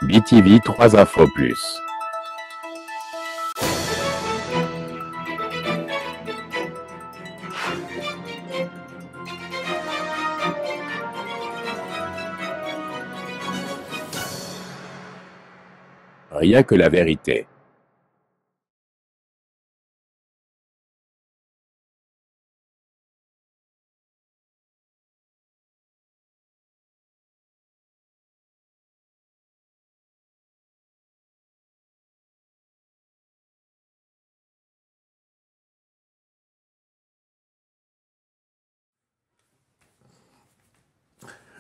BTV 3 Infos Plus. Rien que la vérité.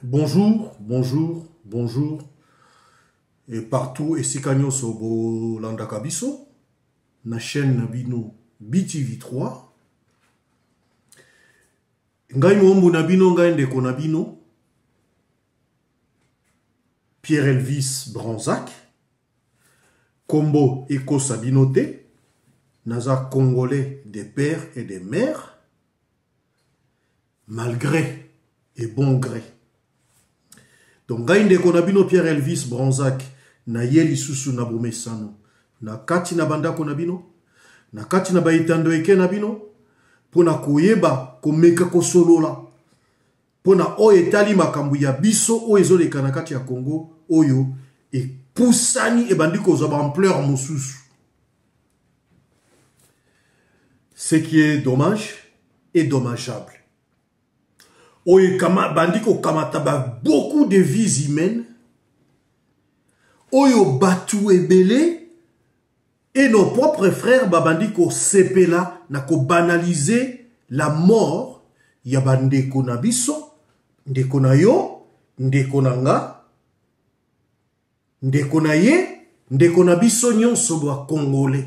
Bonjour, bonjour, bonjour. Et partout, et si kanyo sobo landa kabiso, na chaîne nabino BTV 3. Ngai mwombu nabino ngai ndeko nabino, Pierre Elvis Branzac, Kombo Eko Sabinote, naza congolais des pères et des mères, malgré et bon gré. Donc, gainde konabino Pierre Elvis Branzac, na yeli susu na bomesano, na kati na banda konabino, na kati na baitando eke nabino, pona koyeba komeka kosolola, pona oye tali makambu ya biso oye zoleka na kati ya Congo, oyo e poussani e bandiko zoba ampleur mosusu. Ce qui est dommage et dommageable. Oye kama bandiko kamataba beaucoup de vies humaines. Oyo batu ebele et nos propres frères babandiko sepela na ko banaliser la mort ya bandeko na biso, ndeko na yo, ndeko na nga, ndeko na ye, ndeko na biso nyonso ba congolais.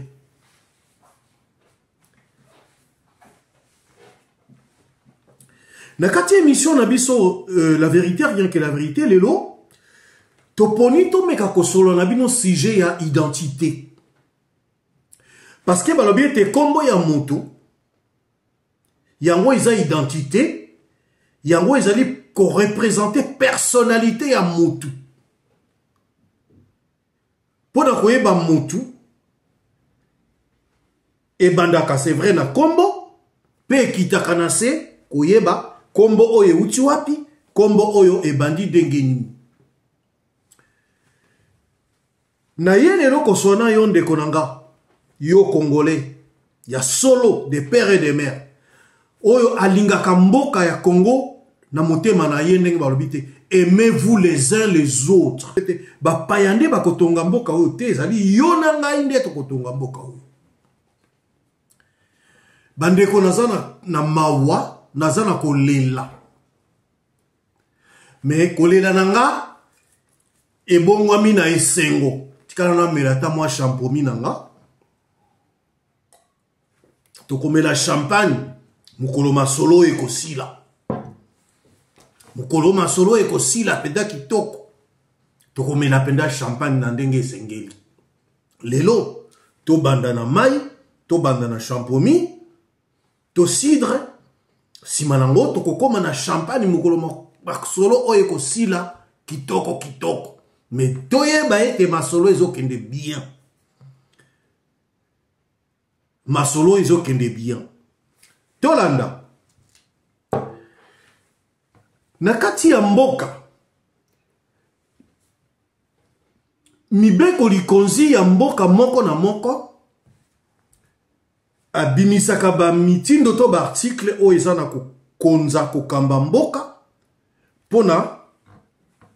Na kati émission na biso la vérité, rien que la vérité, lelo toponi to meka kosolo na bino sujet ya identité. Parce que balobi ete kombo ya moto yango eza identité, yango ezali ko représenter personnalité ya moto. Pona koyeba moto e bandaka c'est vrai na kombo pe kitaka na se koyeba kombo oyo uti wapi, kombo oyo ebandi dengeni. Na yelelo kosona yo ndeko nanga, yo congolais, ya solo de père et de mère. Oyo alingaka mboka ya Congo, na motema na ye ndenge balobite, aimez-vous les uns les autres. Ba payande ba kotonga mboka oyo te, ezali yo na ngai nde to kotonga mboka oyo. Bandeko nazana na mawa, nazana kolela. Mais kolela nanga ebongwami na esengo. Tikana na melata mwa champomi nanga. Tokomela champagne mukolo masolo ekosila. Mukolo masolo ekosila penda kitoko. Tokomela penda champagne na ndenge esengeli. Lelo to banda na mai, to banda na champomi, to cidre. Simanango tokokoma na champagne mukolo masolo oye kosila kitoko kitoko. Mais toyeba ete masolo ezokende bien. Masolo ezokende bien. Tolanda. Na kati ya mboka. Mibeko likonzi ya mboka moko na moko. Abimisaka ba mitindo to ba article o ezana ko konza ko kamba mboka pona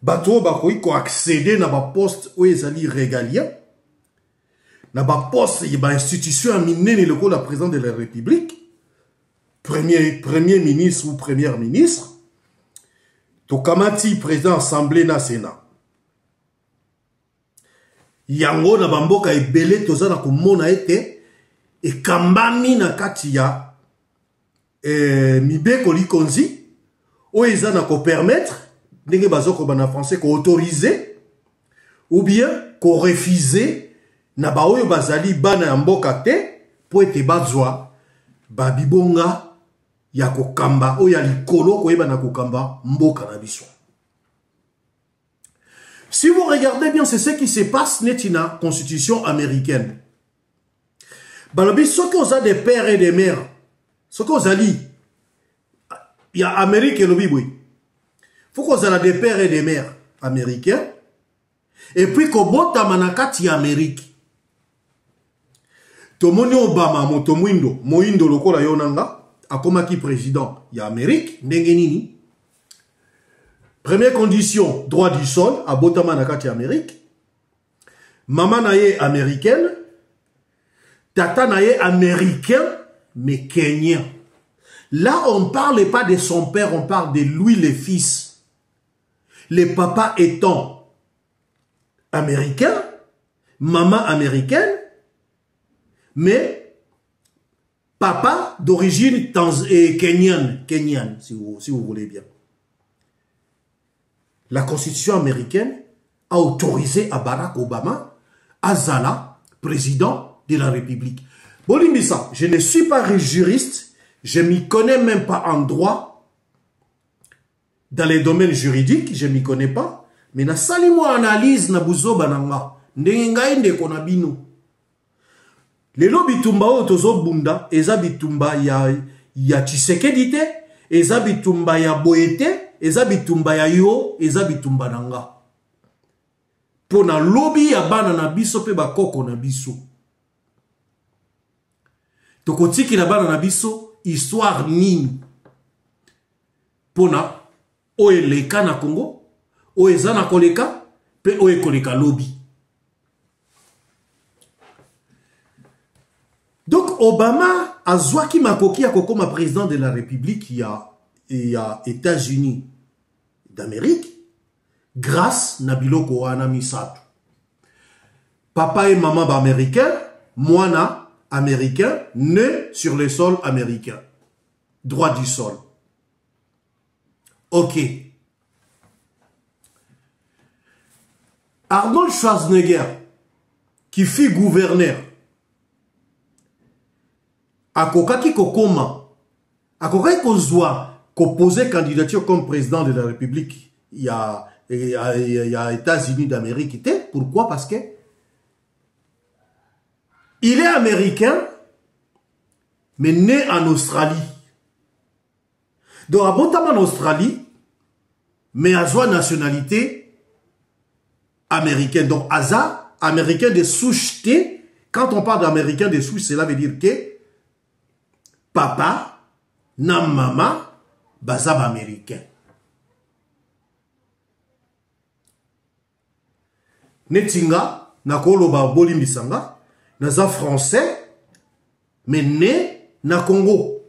bato bakoki ko accéder na ba poste o ezali régalien na ba poste ya ba institution minene loko la président de la République premier ministre ou première ministre to kamati président assemblée na sénat yango na bamboka ebele tozana ko mona ete et kambami na kati ya mibeko likonzi o eza na ko permettre ndenge bazoko bana français ko autoriser ou bien ko refuser na ba oyo bazali bana ya mboka te po ete bazwa babibonga ya kokamba o ya likolo ko yeba na kokamba mboka na biso. Si vous regardez bien, c'est ce qui se passe dans la constitution américaine. Balobi, ce qu'on a des pères et des mères, ce qu'on a dit, il y a Amérique et le Biboui. Il faut qu'on ait des pères et des mères américains. Et puis qu'on bote à Manakati Amérique. Tomoni Obama, Moindo, lokola yonanga, akomaki président, il y a Amérique, Nengenini. Première condition, droit du sol, à Botama Nakati Amérique. Maman naye américaine. Tata naye américain, mais kenyan. Là, on ne parle pas de son père, on parle de lui, le fils. Le papa étant américain, maman américaine, mais papa d'origine kenyane, si vous voulez bien. La constitution américaine a autorisé à Barack Obama, Azala, président de la République. Bolimbisa, je ne suis pas juriste, je ne m'y connais même pas en droit. Dans les domaines juridiques, je ne m'y connais pas. Mais na sali moi analyse na buzo bananga. Ndengai ndeko na bino. Lelo bitumba o tozo bunda, eza bitumba ya Tshisekedi te, eza bitumba ya Boyete, eza bitumba ya yo, eza bitumba nanga. Pona lobby ya bana na biso pe bakoko na biso. Tokotiki na bana na biso, histoire nini. Pona, oe leka na Congo, oe zana koleka, pe oe koleka lobby. Donc Obama a zwaki makoki akokoma président de la République il y a États-Unis d'Amérique grâce na biloko wana misato. Papa et maman ba américain, mwana américain né sur le sol américain. Droit du sol. OK. Arnold Schwarzenegger qui fut gouverneur akokaki kokoma akokaki kozwa poser candidature comme président de la République il y a États-Unis d'Amérique. Pourquoi? Parce que il est américain mais né en Australie. Donc abotama en Australie mais a une nationalité américaine. Donc Aza américain de souche T. Quand on parle d'américain de souche, cela veut dire que papa na maman bazab américain. Netinga na koloba bolimbisanga naza français mais né na Congo.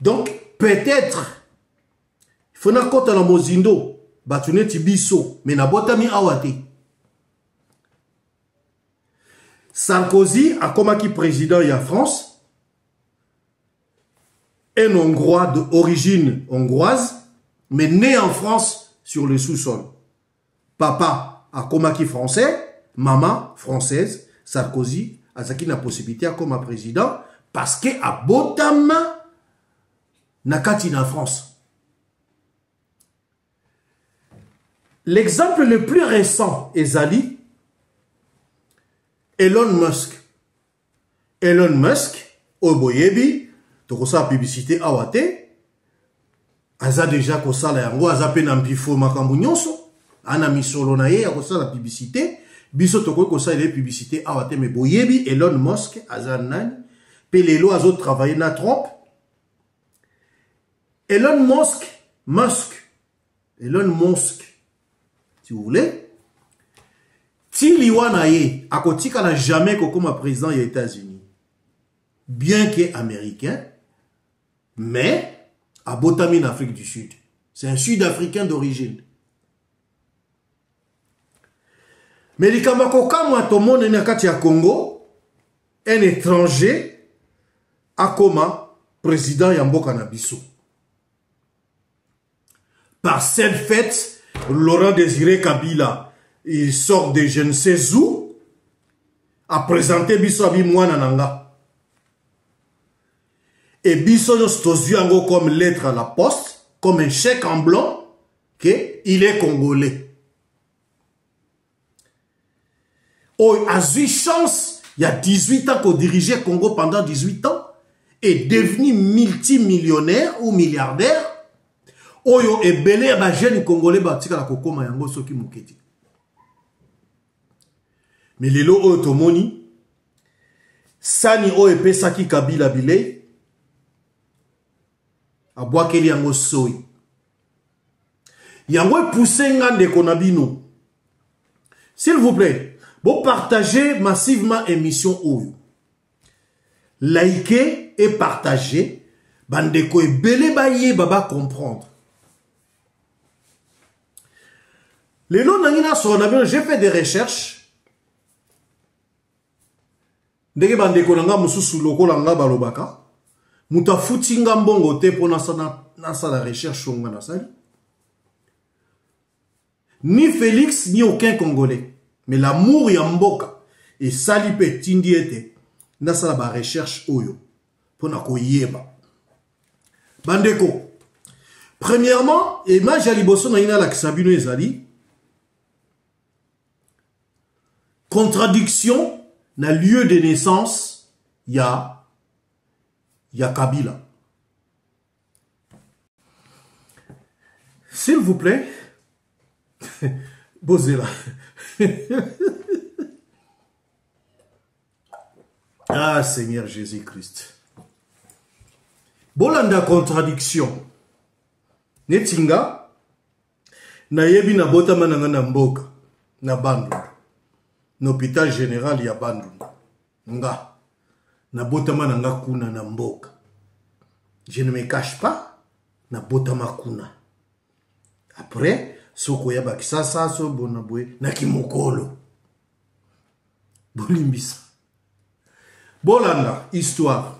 Donc peut-être il faut na kota na mozindo batune tibiso mais na botami awate. Sarkozy a comme président il y a France, un Hongrois d'origine hongroise, mais né en France sur le sous-sol. Papa a comme français, maman française, Sarkozy a la possibilité comme président parce que à Botama nakati na France. L'exemple le plus récent est Zali. Elon Musk. Elon Musk, Oboyebi, tokosa publicité awate, aza déjà kosala yango, aza pe na mpifo makambu nyonso, ana misolo na ye akosala publicité, biso toko kosala ile publicité awate, mais boyebi Elon Musk, aza nani, pe lelo azo travailler na Trump. Elon Musk, si vous voulez, Tili wana ye, akotika na jamais comme président des États-Unis. Bien qu'il est américain, mais à Botami en Afrique du Sud. C'est un Sud-Africain d'origine. Mais les Kamakoka, moi, tout le monde est à Congo, un étranger, a comme président Yamboka Nabiso. Par cette fête, Laurent Désiré Kabila, il sort de je ne sais où, a présenté Biso Abi Mwana Nanga. Et Biso Stozu Ango comme lettre à la poste, comme un chèque en blanc, qu'il est congolais. Oh, a eu chance, il y a 18 ans qu'on dirigeait Congo pendant 18 ans, et devenu multimillionnaire ou milliardaire. Oyo ebele ba jeune congolais batika la kokoma yango soki moketi. Mais lelo oyo tomoni sani oyo epesaki Kabila bilei abwakeli yango soyi. Yango epousse ngande konabino. S'il vous plaît, vous partagez massivement émission oyo. Likez et partagez. Bandeko ebele baye baba comprendre. Les noms nangina sur l'avion, j'ai fait des recherches. Ndenge bandeko nanga mususu loko langa balobaka. Muta futinga mbongo te po na sa recherche onga na sali. Ni Félix ni aucun Congolais. Mais l'amour ya mboka et sali pe tindi ete na sa ba recherche oyo po na koyeba. Bandeko. Premièrement, image ya liboso na ina la kisabino ezali. Contradiction na lieu de naissance ya Kabila. S'il vous plaît, posez-la. Ah Seigneur Jésus-Christ. Bolanda contradiction. Netinga na yebi na botama na ngana mboka na bandu. L'hôpital général ya bandu. Nga. Na botama na nga kuna na mboka. Je ne me cache pas. Na botama kuna. Après, soko ya bakisasa so bonabwe na kimokolo. Bolimbisa. Bolanda, histoire.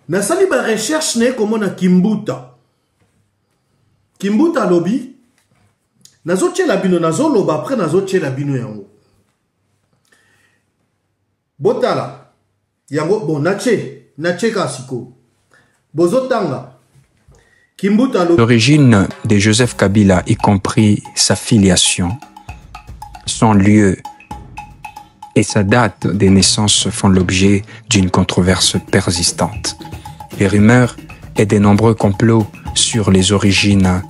Na sali ba recherche ne komo na Kimbuta. Kimbuta lobby. Nazo tche la bino, nazo loba, après nazo tche la bino yango. Botala. Yango, bon, nache kasiko. Bozotanga. Kimbuta lobby. L'origine de Joseph Kabila, y compris sa filiation, son lieu et sa date de naissance font l'objet d'une controverse persistante. Les rumeurs et de nombreux complots sur les origines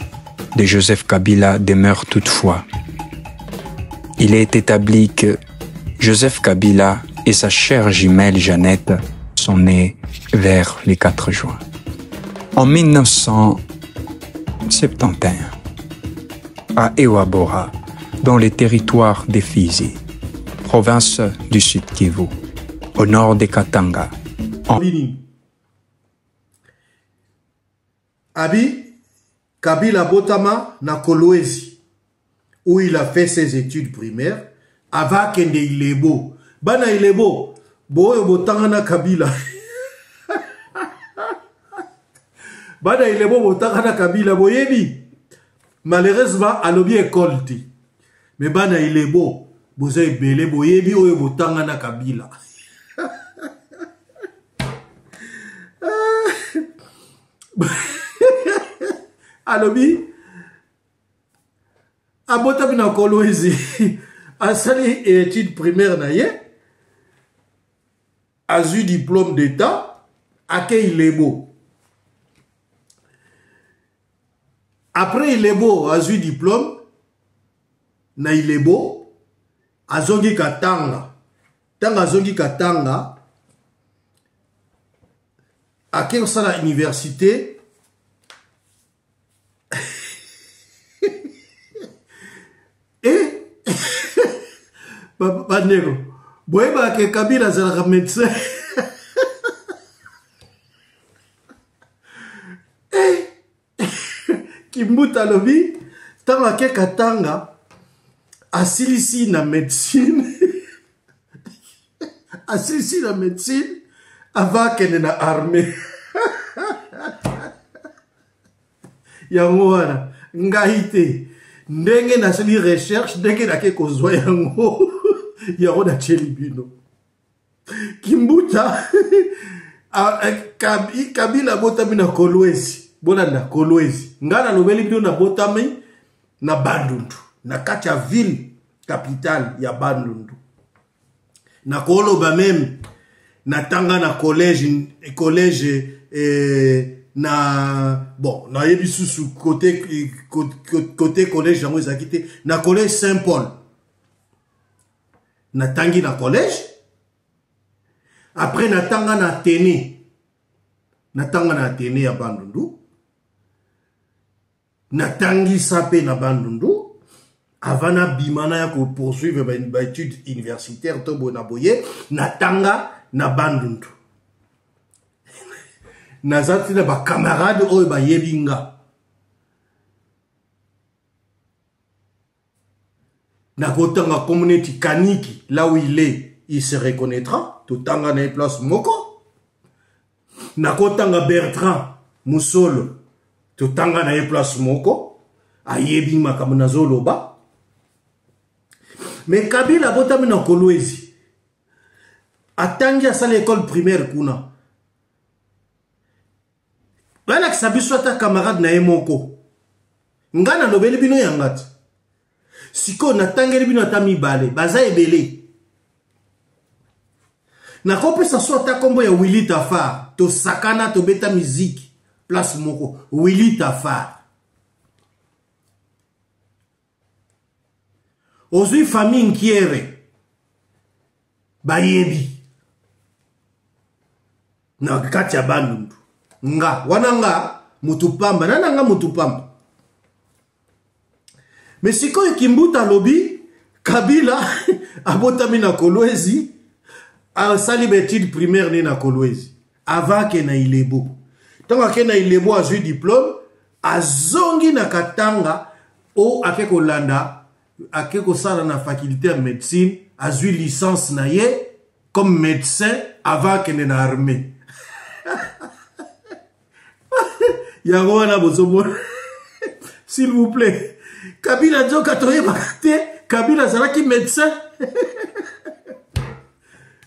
de Joseph Kabila demeurent toutefois. Il est établi que Joseph Kabila et sa chère jumelle Jeannette sont nés vers les 4 juin. En 1971, à Ewabora, dans les territoires des Fizi, province du Sud Kivu, au nord de Katanga. Abi Kabila Botama na Kolwezi, où il a fait ses études primaires, avant Kende Ilebo. Bana Ilebo, boyo botanga na Kabila. Bana Ilebo botanga na Kabila, boyebi. Malheureusement, alobi école ti. Mais bana Ilebo, boza ebele boyebi oyo botanga na Kabila. Alobi abota bina Kolwezi asali études primaires na ye a eu diplôme d'état ake Ilebo. Après Ilebo a eu diplôme na Ilebo azongi Katanga. Tanga azongi Katanga ake osala université. Et Bandeko, boyeba ke Kabila zalaka médecin. Kimbuta lobi, tanga ke Katanga asilisi na médecine. Asilisi na médecine avant kende na armée. Yango wana ngaite. Ndenge na sali recherche, ndenge na ke kozwa yango, yango na chelibino. Kimbuta, Kabila botami na Kolwezi. bolanda Kolwezi ngana lobeli bino na botami na Bandundu na kati ya ville capitale ya Bandundu na koloba même na tanga na collège na bon na yebi sous côté collège yango ezakite na collège Saint-Paul na tangi na collège après na tanga na Athénée ya Bandundu na tangi sape na Bandundu avant na bimana ya ko poursuivre ba études universitaires to bona boye na tanga na Bandundu nazati na ba camarade oyo ba yebinga na kotanga community Kaniki là où il se reconnaîtra totanga na place moko na kotanga Bertrand Musolo totanga na place moko ayebi makambo na zoloba mais Kabila botami na Kolwezi atangi asala école primaire kuna bana kisabiso ata camarade na yemoko ngana lobeli bino yangati siko natangeli bino ata mibale baza ebele nakopesa so ata kombo ya Willy Tafar to sakana to beta musique place moko Willy Tafar ozui famille nkiere bayebi na kati ya Bandundu nga wananga mutupamba nananga mutupamba mais sikoyo Kimbuta lobi Kabila abotami na Kolwezi asali étude primaire ni na Kolwezi avant ke na Ilebo tonga ke na Ilebo azui diplôme azongi na Katanga o akeko landa akeko sala na faculté de médecine azui licence na ye comme médecin avant ke na armée yango wana bozomo s'il vous plaît Kabila Djo katoye bakate Kabila zalaki médecin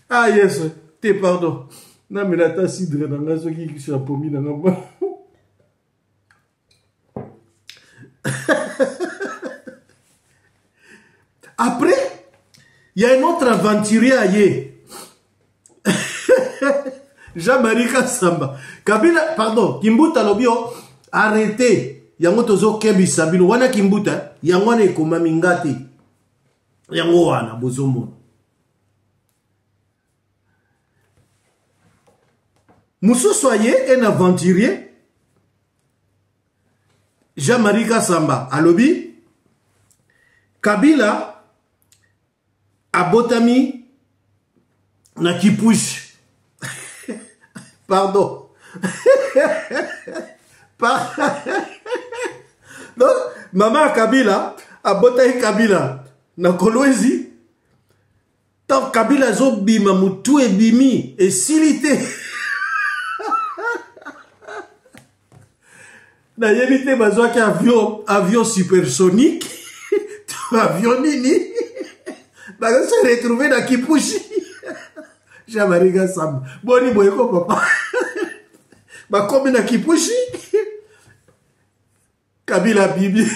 ah yes te pardon na melata sidre na ngazo ki sur pomi na ngamba après il y a un autre aventurier ailleurs Jean-Marie Kassamba Kabila pardon Kimbuta lobio arrêtez yango tozo kebisa bino wana Kimbuta yango wana ekoma mingati yango wana bozomo mususu aye un aventurier Jean-Marie Kassamba alobi Kabila abotami na Kipushi pardon donc maman Kabila abotami Kabila na Kolwezi tant Kabila zo bima mutu ebimi esilite na yebite bazwaki avion supersonique avion nini baga se retrouver na Kipushi Jean-Marie Kassamba boni boyeko papa bakomi na Kipushi Kabila bibi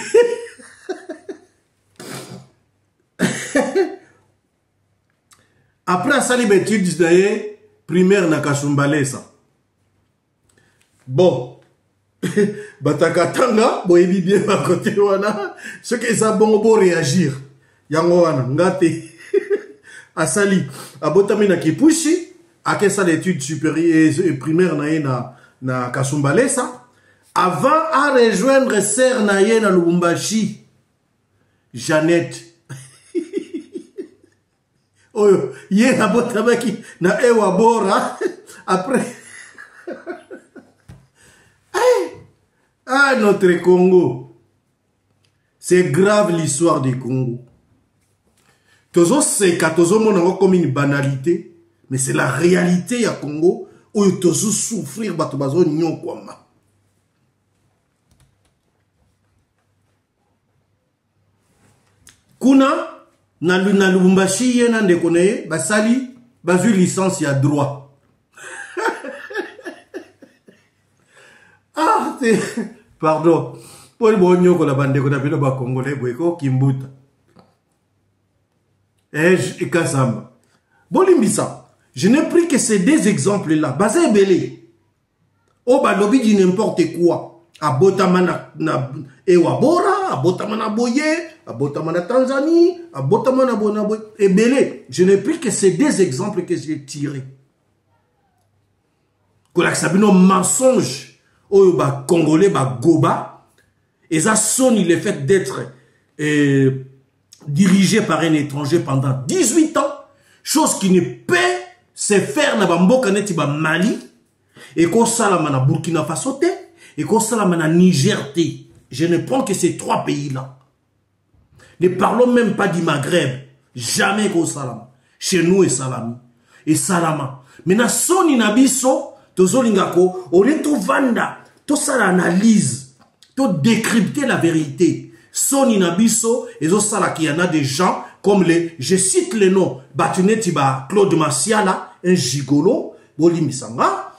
après asali études d'ailleurs primaire na Kasumbalesa bon batakatanga boyebi bien ba côté wana ce que ça bon bo réagir yango wana ngate asali abotami na Kipushi akesa l'étude supérieure et primaire na Kasumbalesa avant à rejoindre sœur na ye na Lubumbashi Jeannette oyo ye abotamaki na ewa bora après ah notre Congo c'est grave l'histoire du Congo tozo seka tozo mona comme une banalité mais c'est la réalité ya Congo oyo tozo souffrir bato bazo nyokwama kuna na Lubumbashi yena ndeko naye basali bazui licence ya droit Ah, pardon. Pour le bon la bande qu'on appelle le Congolais, Bweko, Kimbuta. Et Kazamba. Bolimbisa. Je n'ai pris que ces deux exemples-là. Basé Belé. Oh, bah, lobby dit n'importe quoi. À Botamana Ewabora, à Botamana Boye, à Botamana Tanzanie, à Botamana Bonaboye. Et Belé. Je n'ai pris que ces deux exemples que j'ai tirés. Qu'on a sabino mensonge. Oh, bah, Congolais, bah, Goba. Et ça sonne le fait d'être dirigé par un étranger pendant 18 ans. Chose qui ne peut se faire dans Mboka neti ba Mali. Et qu'on salama na Burkina Faso, et qu'on salama na Niger. Je ne prends que ces trois pays-là. Ne parlons même pas du Maghreb. Jamais qu'on salama. Chez nous et salami. Et salama. Mais na soni na biso, tozo lingako, au lieu to vanda, to sala analyse, to décrypter la vérité. Soni na biso, et zo sala qu'il y en a des gens, comme les, je cite les noms, Batuneti ba Claude Massiala, un gigolo, Boli Misanga,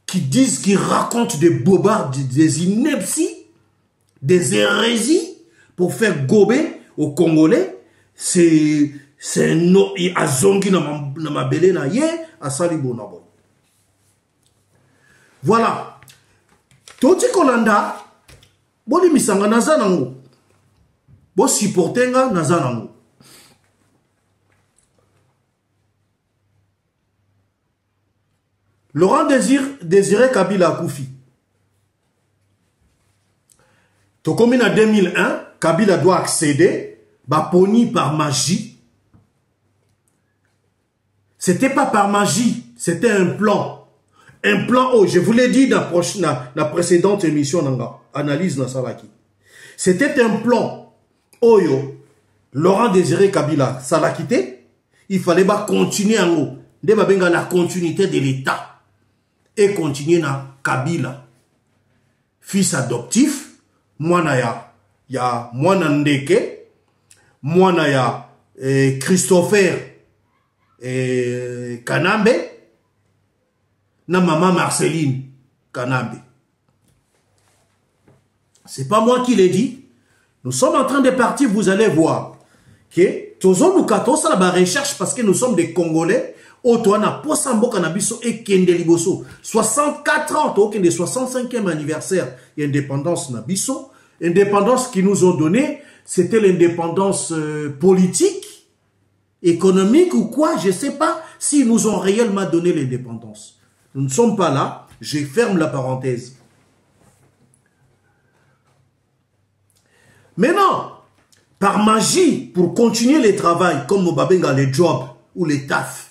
qui disent, qui racontent des bobards, des inepties, des hérésies, pour faire gober aux Congolais. C'est un nom, à zongi na ma belé na ye, à salibo na boy. Voilà. Toti Kolanda, Boli Misanga nazanango. Bo supportenga nazanango. Laurent Désiré Kabila Koufi. Comme en 2001, Kabila doit accéder, poni par magie. C'était pas par magie, c'était un plan. Un plan, oh, je vous l'ai dit dans la précédente émission, analyse dans Salaki. C'était un plan. Oh yo, Laurent Désiré Kabila, ça l'a quitté. Il fallait continuer en haut. La continuité de l'État. Et continuer na Kabila. Fils adoptif, mwana ya mwana Ndeke, mwana ya Christopher Kanambe, na maman Marceline Kanambe. C'est pas moi qui l'ai dit. Nous sommes en train de partir, vous allez voir. Que tozo lukato ça la recherche parce que nous sommes des Congolais. Otoana Posamboka Nabiso et Kendeliboso. 64 ans, au 65e anniversaire d'indépendance Nabiso. Indépendance qu'ils nous ont donné, c'était l'indépendance politique, économique ou quoi, je ne sais pas s'ils nous ont réellement donné l'indépendance. Nous ne sommes pas là, je ferme la parenthèse. Maintenant, par magie, pour continuer les travail, comme Mobabenga, les jobs ou les tafs,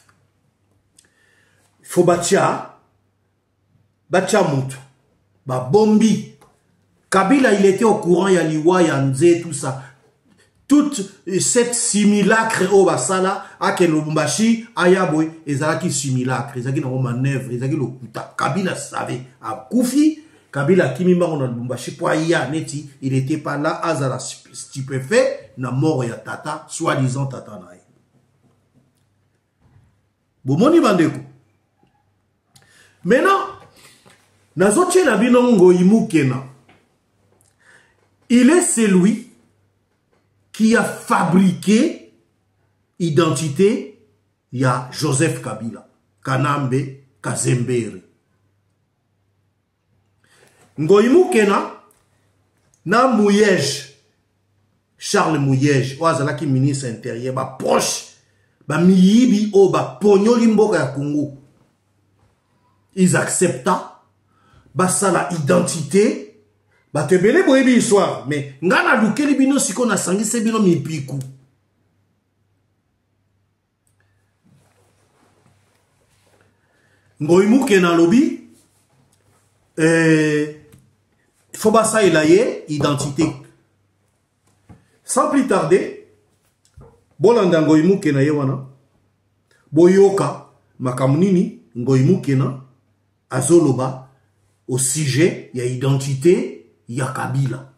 faut batia mutu, bombi. Kabila, il était au courant, il y a Liwa, il y a Nze, tout ça. Toute cette simulacre au basala, à Lubumbashi, Ayaboy, et Zalaki simulacre, et Zaki na manœuvre, et Zaki le kuta. Kabila savait, à Koufi, Kabila Kimimba on a Lubumbashi, pour Aya Neti, il n'était pas là, Azara stupéfait, na mort ya tata, soi-disant tata naï. Bomoni bandeko. Maintenant, Nazoche Nabinongo Imukena, il est celui qui a fabriqué identité, il y a Joseph Kabila, Kanambe, Kazembere. Ngoimukena, na Mouyej, Charles Mouyej, Oazalaki ministre intérieur, proche, miyibi o ponyoli mboka ya Congo. Ils acceptent ça la identité te belé boyebi histoire mais ngana lukeli bino siko na sangise bino mipiku ngoimuke na lobi faut ça il a identité sans plus tarder bolanda ngoimuke na yewana boyoka makamunini ngoimuke na azoloba au sujet, il y a identité, il y a Kabila.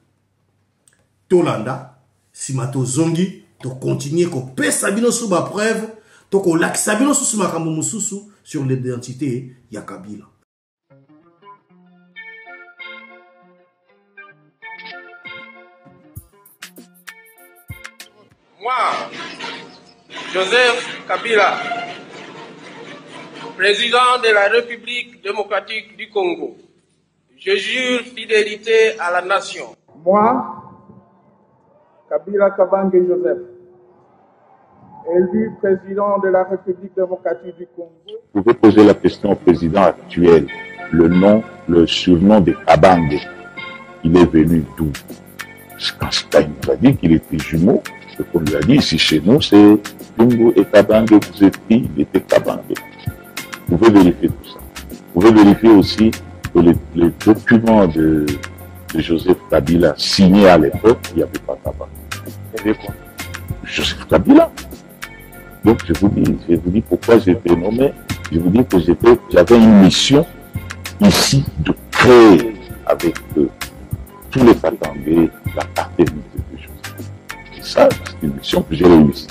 Tolanda, si mato zongi, to continuer ko pe sabino sous ma preuve, to ko lak sabino sous ma kamoumususu sur l'identité, il y a Kabila. Moi, Joseph Kabila, président de la République démocratique du Congo, je jure fidélité à la nation. Moi, Kabila Kabange Joseph, élu président de la République démocratique du Congo. Vous pouvez poser la question au président actuel. Le surnom de Kabange, il est venu d'où? Quand Staline nous a dit qu'il était jumeau, ce qu'on lui a dit ici chez nous, c'est Lungu et Kabange, vous êtes qui? Il était Kabange. Vous pouvez vérifier tout ça. Vous pouvez vérifier aussi que les documents de Joseph Kabila signés à l'époque, il n'y avait pas Kabange. Il y avait quoi? Joseph Kabila. Donc je vous dis pourquoi j'ai été nommé. Je vous dis que j'avais une mission ici de créer avec tous les Katangais la paternité de Joseph. Et ça, c'est une mission que j'ai réussi.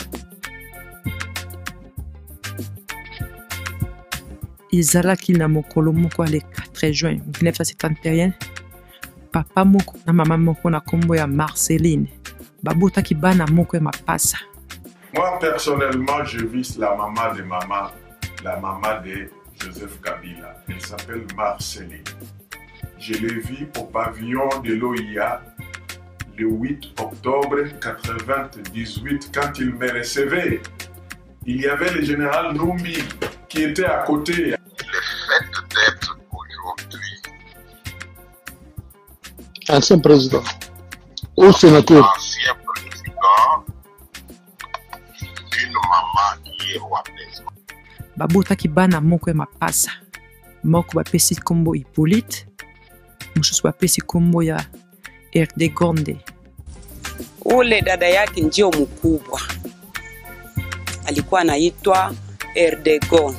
Ezalaki na mokolo moko le 4 juin 1971, papa moko na mama moko na kombo ya Marceline babotaki bana moko ya mapasa. Moi personnellement, je vis la maman de Joseph Kabila. Elle s'appelle Marceline. Je l'ai vue au pavillon de l'OIA le 8 octobre 1998 quand il me recevait. Il y avait le général Numbi qui était à côté. Le fait d'être aujourd'hui ancien président ou sénateur, ancien président d'une maman qui est rwandaise. Babotaki bana moko ya mapasa. Moko bapesi kombo Hippolyte, mususu bapesi kombo ya Erdegonde. Ule dada yake ndio mkubwa alikuwa anaitwa Erdegonde.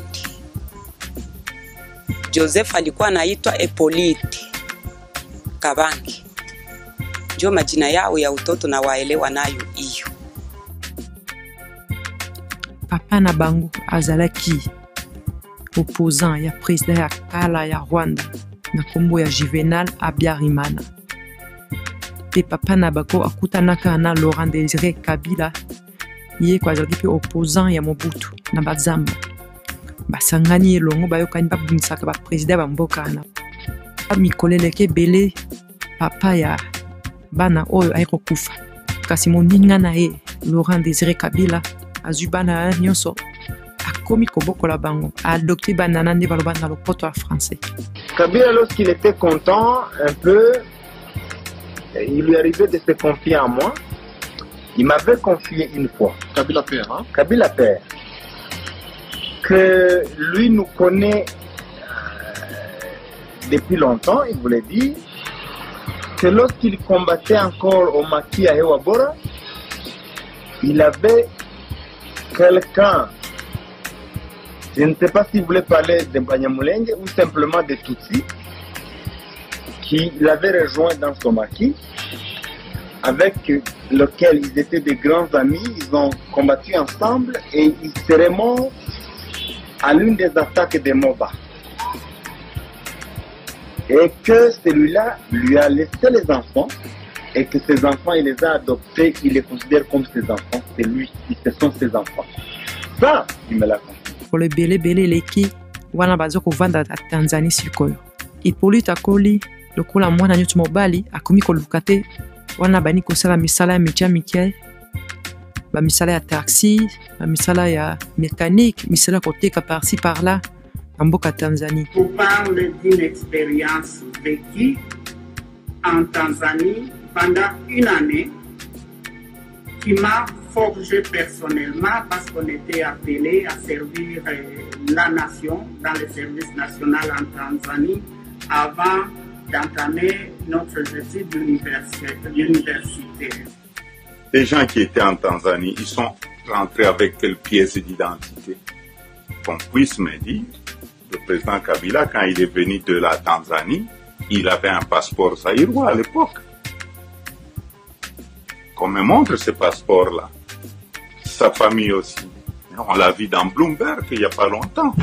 Joseph alikuwa anaitwa Hippolyte Kabange. Ndio majina yao ya utoto na waelewa nayo hiyo. Papa na bango azalaki opposant ya président ya kala ya Rwanda na kombo ya Juvenal Habyarimana. Pe papa na bako akutanaka na Laurent Désiré Kabila, ye kwa azalaki pe opposant ya Mobutu na Bazamba. Basangani elongo bayokani babunisaka ba président ba mboka na. Mikoleleke bele papa ya bana oyo ayiko kufa. Kasi moninga na ye Laurent Désiré Kabila azubana nyonso akomi kobokola bango adopté banana nde baloba na lopoto français. Kabila, lorsqu'il était content un peu, il lui arrivait de se confier à moi. Il m'avait confié une fois, Kabila père, hein? Kabila père, que lui nous connaît depuis longtemps. Il voulait dire que lorsqu'il combattait encore au maquis à Hewabora, il avait quelqu'un, je ne sais pas s'il voulait parler de Banyamulenge ou simplement de Tutsi, qui l'avait rejoint dans son maquis, avec lequel ils étaient des grands amis. Ils ont combattu ensemble et ils seraient morts à l'une des attaques des Moba. Et que celui-là lui a laissé les enfants, et que ses enfants, il les a adoptés, il les considère comme ses enfants. C'est lui, ce sont ses enfants. Ça, il me l'a confié. Pour le belé leki, wana bazoko vanda à Tanzanie sikoyo. Hippolyte akoli, lokola mwana nyoto mobali, akomi kolukate, wana bani kosala misala ya mikia, ba misala ya taxi, ba misala ya mécanique, misala koteka par-ci par-là, en mboka Tanzanie. On parle d'une expérience vécue en Tanzanie pendant une année qui m'a forgé personnellement parce qu'on était appelé à servir la nation dans le service national en Tanzanie avant d'entamer notre études universitaires. Les gens qui étaient en Tanzanie, ils sont rentrés avec quelle pièce d'identité? Qu'on puisse me dire, le président Kabila, quand il est venu de la Tanzanie, il avait un passeport zaïrois à l'époque. Qu'on me montre ce passeport-là. Sa famille aussi. On l'a vu dans Bloomberg il n'y a pas longtemps.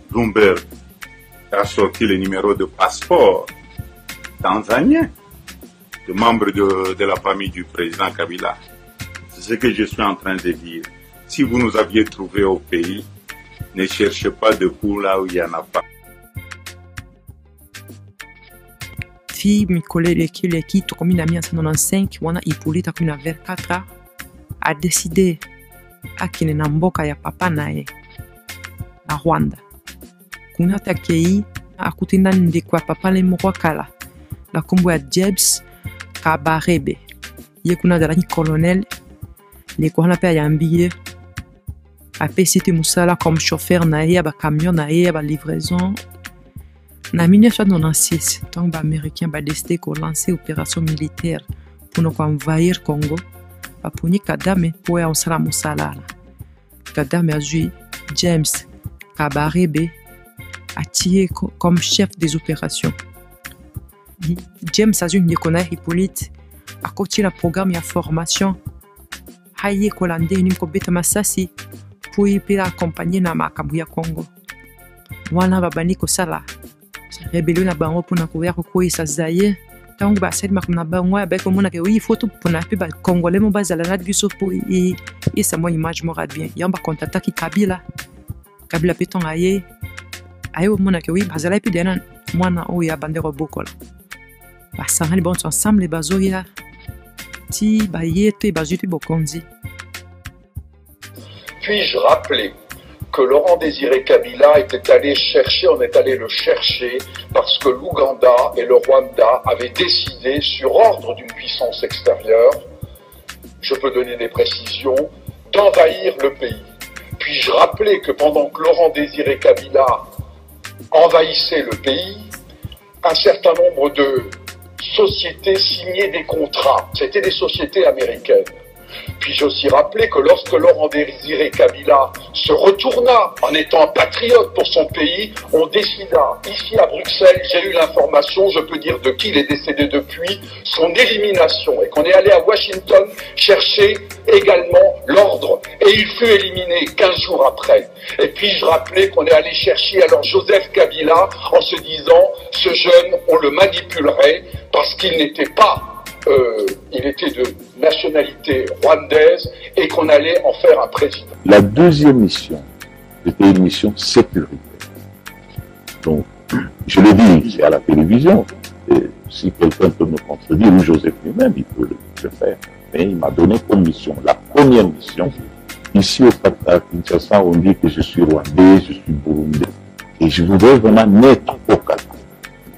Bloomberg a sorti le numéro de passeport tanzanien. de membres de la famille du président Kabila. C'est ce que je suis en train de dire. Si vous nous aviez trouvé au pays, ne cherchez pas de coups là où il n'y en a pas. Fi Mikolele Kileki tokomi na 1995 wana Hippolyte akuni na vers 4 ans a décidé akine na mboka ya papa naye na Rwanda. Kuna takei akutinda ndikwa papa le moko kala la kombo ya James Kabarebe. Ye kuna dalaki colonel le kohana pe yambie apesi cité musala comme chauffeur na ye ba camion na ye ba livraison. En 1996, tant que les Américains ont décidé de lancer une opération militaire pour nous envahir le Congo, pour nous Kadame pour en sala musala. Kadame a joué James Kabarebe a tiré comme chef des opérations. James a joué Hippolyte a continué le programme de formation. Haye Kolande ni mkobeta masasi pour y accompagner na makabu ya Congo. Wana babani ko sala. Rébellion na bango pona ko ya ko isa zaye tangu ba sel makuna bango ya beko mona ke oui photo pona pe ba congolais mo bazala na biso pour et ça moi image morale bien yamba contacta ki Kabila peton aye mona ke oui bazala pe dena mwana o ya bandero bokola ba sangani bon ensemble les bazoya ti ba yete bazuti bokonzi. Puis-je rappeler que Laurent Désiré Kabila était allé chercher, on est allé le chercher parce que l'Ouganda et le Rwanda avaient décidé, sur ordre d'une puissance extérieure, je peux donner des précisions, d'envahir le pays. Puis-je rappeler que pendant que Laurent Désiré Kabila envahissait le pays, un certain nombre de sociétés signaient des contrats. C'était des sociétés américaines. Puis-je aussi rappeler que lorsque Laurent Désiré Kabila se retourna en étant patriote pour son pays, on décida, ici à Bruxelles, j'ai eu l'information, je peux dire de qui il est décédé depuis, son élimination, et qu'on est allé à Washington chercher également l'ordre, et il fut éliminé 15 jours après. Et puis-je rappeler qu'on est allé chercher alors Joseph Kabila en se disant, ce jeune, on le manipulerait parce qu'il n'était pas il était de nationalité rwandaise et qu'on allait en faire un président. La deuxième mission, c'était une mission sécuritaire. Donc, je le dis à la télévision, et si quelqu'un peut me contredire, ou Joseph lui-même, il peut le faire. Mais il m'a donné comme mission, la première mission, ici au Kinshasa, on dit que je suis rwandais, je suis burundais, et je voudrais vraiment naître au Canada.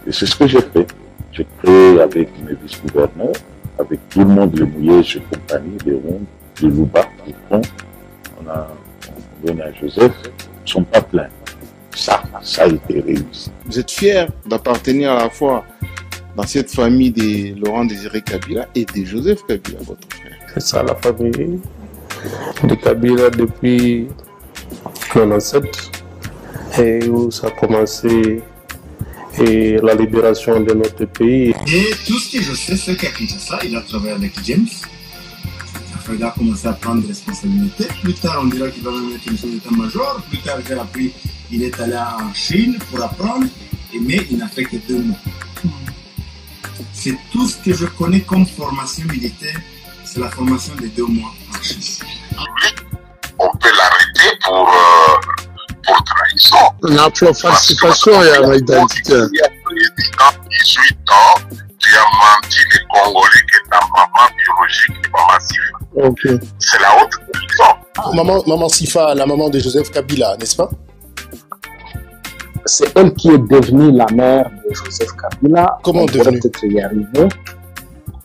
Et c'est ce que j'ai fait. J'ai créé avec mes vice-gouverneurs, avec tout le monde, les Mouillèges, compagnie, les Rondes, les Louba, les Fonds. On a donné à Joseph, ils ne sont pas pleins. Ça a été réussi. Vous êtes fier d'appartenir à la fois dans cette famille de Laurent Désiré Kabila et de Joseph Kabila, votre frère. C'est ça, la famille de Kabila depuis 1997, et où ça a commencé. Et la libération de notre pays. Et tout ce que je sais, c'est qu'à Kinshasa, il a travaillé avec James. Il a commencé à prendre responsabilité. Plus tard, on dira qu'il va même être une état-major. Plus tard, j'ai appris qu'il est allé en Chine pour apprendre, mais il n'a fait que 2 mois. C'est tout ce que je connais comme formation militaire, c'est la formation de 2 mois en Chine. On peut l'arrêter pour trahison. La participation à l'identité. Il y a président 18 ans, tu as menti les Congolais que ta maman biologique n'est pas Maman Sifa. Okay. C'est la haute trahison. Maman Sifa, la maman de Joseph Kabila, n'est-ce pas? C'est elle qui est devenue la mère de Joseph Kabila. Comment devenue? Peut-être y arriver.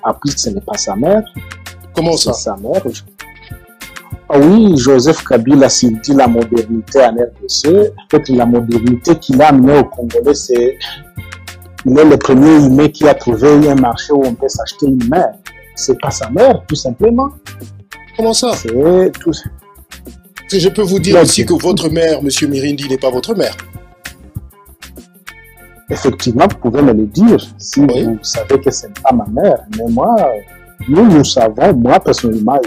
En plus, ce n'est pas sa mère. Comment ça? C'est sa mère. Ah oui, Joseph Kabila, s'il dit la modernité en RDC, en fait, la modernité qu'il a amenée au Congolais, c'est il est le premier humain qui a trouvé un marché où on peut s'acheter une mère. C'est pas sa mère, tout simplement. Comment ça? C'est tout. Je peux vous dire aussi que votre mère, M. Mirindi, n'est pas votre mère. Effectivement, vous pouvez me le dire si oui. Vous savez que ce n'est pas ma mère. Mais moi, nous savons, moi personnellement,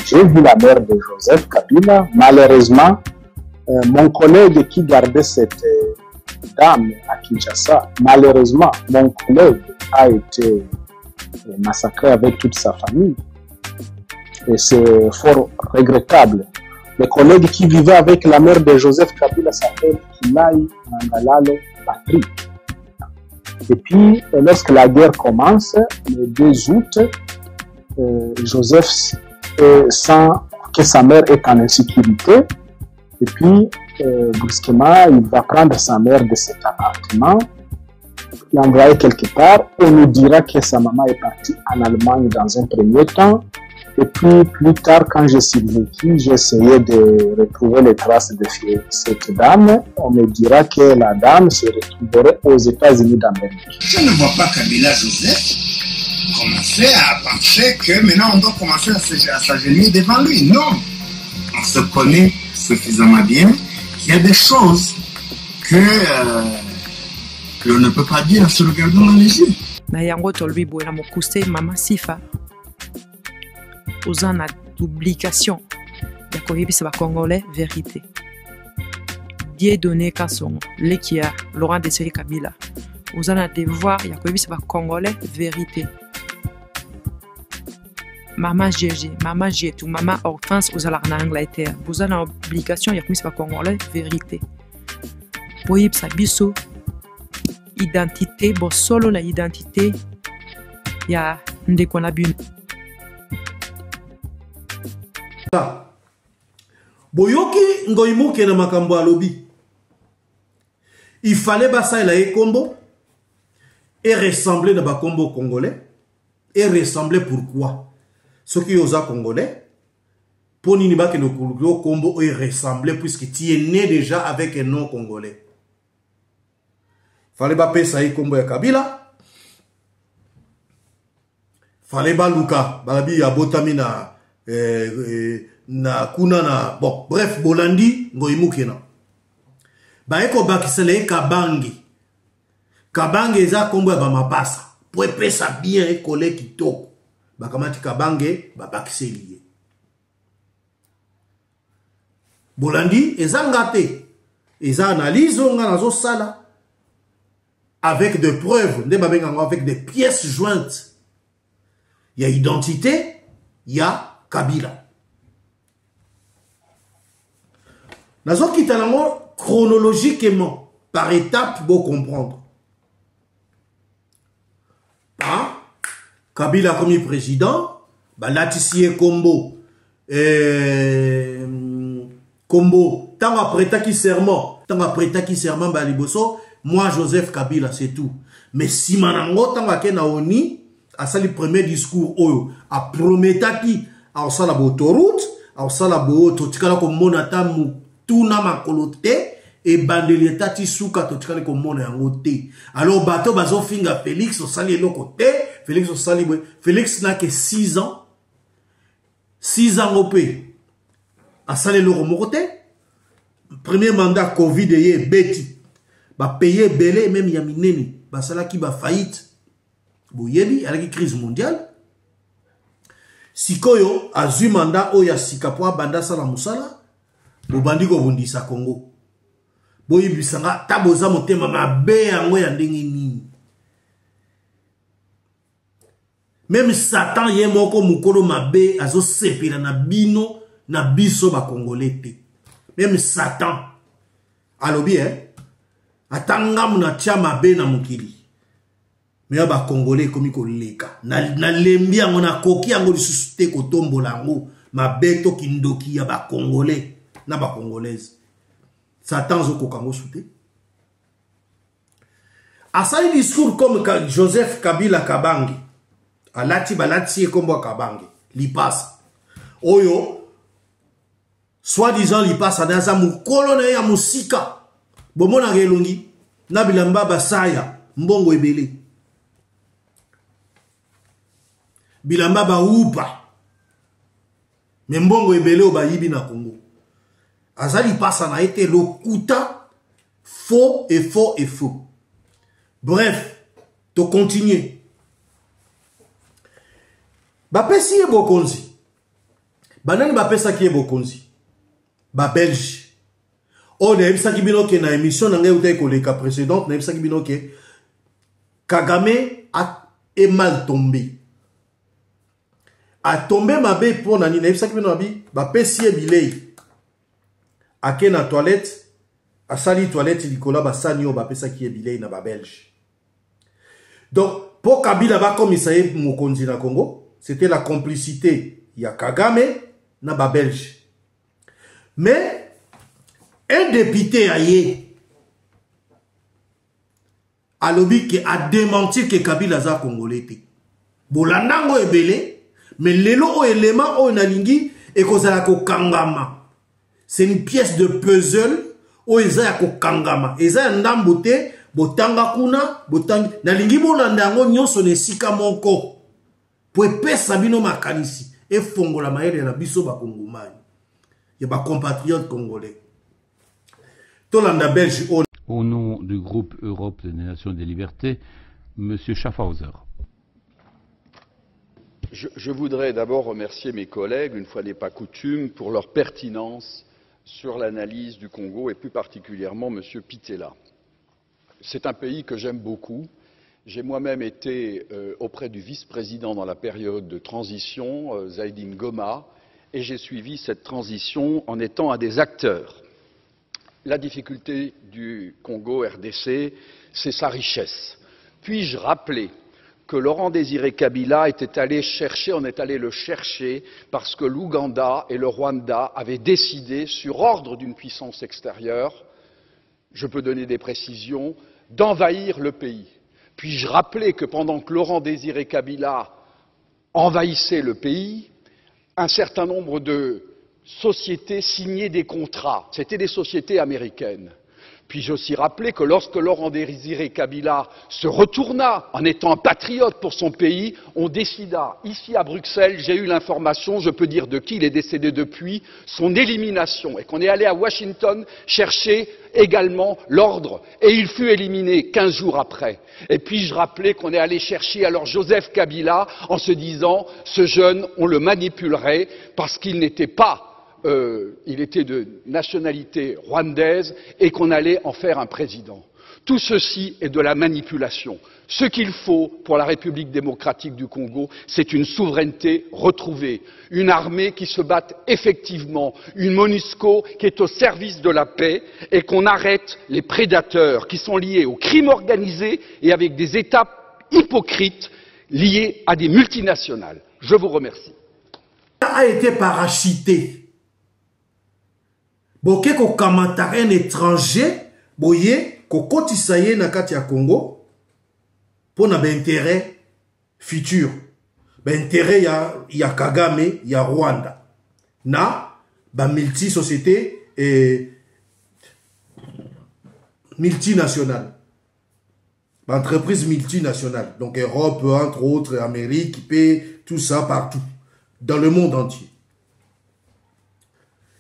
j'ai vu la mère de Joseph Kabila. Malheureusement, mon collègue qui gardait cette dame à Kinshasa, malheureusement, mon collègue a été massacré avec toute sa famille. Et c'est fort regrettable. Le collègue qui vivait avec la mère de Joseph Kabila s'appelle Kilai Mangalalo Patrick. Et puis, lorsque la guerre commence, le 2 août, Joseph sent que sa mère est en insécurité. Et puis, brusquement, il va prendre sa mère de cet appartement, l'envoyer quelque part. On nous dira que sa maman est partie en Allemagne dans un premier temps. Et puis, plus tard, quand j'ai survécu, j'ai essayé de retrouver les traces de cette dame. On me dira que la dame se retrouverait aux États-Unis d'Amérique. Je ne vois pas Kabila Joseph commencer à penser que maintenant on doit commencer à s'agenouiller devant lui. Non, on se connaît suffisamment bien qu'il y a des choses que l'on ne peut pas dire en se regardant dans les yeux. Na yango tolbi boye na mokuse mama Sifa oza na duplication ya koyebisa bakongolais vérité. Dieudonné Kasongo leki ya Laurent Désiré Kabila oza na devoir ya koyebisa bakongolais vérité. Mama GG, Mama Jetou, Mama Hortense ozalaka na Angleterre boza na obligation ya koyebisa bakongolais vérité. Boyebisa biso identité bosolo na identité ya ndeko na bino. Boyoki ngoimuke na makambo alobi. Il fallait basa la kombo et ressembler na bakombo congolais et ressembler pourquoi ce qui osa congolais pour nini ba ke le kombo et ressembler puisque tu es né déjà avec un nom congolais. Fallait ba pesa kombo ya Kabila. Fallait ba luka balabi ya botami na kuna na bon bref bolandi ngoimukena ba eko bakisele kabange eza kombo ya ba mapasa po epesa bien ekole kitoko bakamati kabange ba bakiseli bolandi eza ngate eza analyse nga nazo sala avec des preuves nde babenga avec des pièces jointes. Il y a identité, il y a Kabila. Nazo kitalango chronologiquement, par étapes, pour comprendre. Kabila comme président, Latissier Kombo, Kombo, tant après qui serment, Baliboso, moi Joseph Kabila, c'est tout. Mais si manango, tant que naoni, à ça le premier discours, a prometaki, a ça la autoroute, a ça la totikala comme monatamu, tout na makolote, et bandelieta tisuka totikala comme monayangote. Alors bateau bazo finga Félix, au sali le côté, Félix au sali, Félix n'a que 6 ans, 6 ans au pays. A sali le remote, premier mandat Covid et beti, ba payer belé, même yamineni, ba sala qui ba faillite. Boyebi, avec la crise mondiale. Sikoyo, azu mandat oya sikapwa banda sala musala, bobandi ko bundisa Congo. Boyebi sanga, taboza motema mabe yango ya ndenge nini. Même Satan ye moko mukolo mabe azo sepela na bino na biso ba Congolais te. Même Satan. Alobi atanga muna tia mabe na mukili. Mais ba Congolais comme ko leka na lembi yango na koki yango lisusu te ko tombola yango mabeto kindoki ya ba Congolais na ba Congolaise. Satan zo ko kango souté. Asali discours comme Joseph Kabila Kabange alati balati kombo Kabange li passe oyo soi-disant li passe na za mukolo na ya musika bomona gelongi na bilamba basaya mbongo ebele bilamba ba upa membongo ebele obayibi na Congo azali pasa na été lokuta faux et faux et faux. Bref, to continuer ba pesi e bokonzi banani ba pesa ki e bokonzi ba Belge o na ebisa ki bino ke na émission na ngai utai koleka précédente na ebisa ki bino ke Kagame est mal tombé. A tombé ma bé pour nani na ça qui na bi ba pesi bilei. A ke na toilette, a sali toilette likola ba sanyo ba pesa qui est bilei na ba belge. Donc pour Kabila ba commissaire mokonzi na Congo, c'était la complicité ya Kagame na ba belge. Mais un député aye a lobby qui a démenti que Kabila za congolais. Bolandango ebele, mais lelo o élément o nalingi et kozala ko kangama. C'est une pièce de puzzle o eza ko kangama. Eza ndambote botanga kuna, botangi nalingi bolandango nyonso ne sika moko. Po epesa bino makanisi e fongola maele na biso ba kongomani. Ya ba compatriotes congolais. Tolanda Belge au nom du groupe Europe des Nations et des Libertés, M. Schaffhauser. Je voudrais d'abord remercier mes collègues, une fois n'est pas coutume, pour leur pertinence sur l'analyse du Congo et plus particulièrement M. Pitella. C'est un pays que j'aime beaucoup. J'ai moi-même été auprès du vice-président dans la période de transition, Zaïdine Goma, et j'ai suivi cette transition en étant un des acteurs. La difficulté du Congo RDC, c'est sa richesse. Puis-je rappeler que Laurent Désiré Kabila était allé chercher, on est allé le chercher parce que l'Ouganda et le Rwanda avaient décidé, sur ordre d'une puissance extérieure, je peux donner des précisions, d'envahir le pays. Puis-je rappeler que pendant que Laurent Désiré Kabila envahissait le pays, un certain nombre de sociétés signaient des contrats. C'était des sociétés américaines. Puis-je aussi rappeler que lorsque Laurent Désiré Kabila se retourna en étant un patriote pour son pays, on décida, ici à Bruxelles, j'ai eu l'information, je peux dire de qui il est décédé depuis, son élimination, et qu'on est allé à Washington chercher également l'ordre, et il fut éliminé 15 jours après. Et puis-je rappeler qu'on est allé chercher alors Joseph Kabila en se disant, ce jeune, on le manipulerait parce qu'il n'était pas il était de nationalité rwandaise et qu'on allait en faire un président. Tout ceci est de la manipulation. Ce qu'il faut pour la République démocratique du Congo, c'est une souveraineté retrouvée, une armée qui se batte effectivement, une MONUSCO qui est au service de la paix et qu'on arrête les prédateurs qui sont liés au crime organisé et avec des États hypocrites liés à des multinationales. Je vous remercie. A été parachuté. Boke ko kamata un étranger, boye ko kotisaye na kati ya Congo pour na intérêt futur. Intérêt ya Kagame, ya Rwanda. Na ba multi société et multinationale. Ba entreprise multinationale. Donc Europe, entre autres, Amérique, pays, tout ça partout. Dans le monde entier.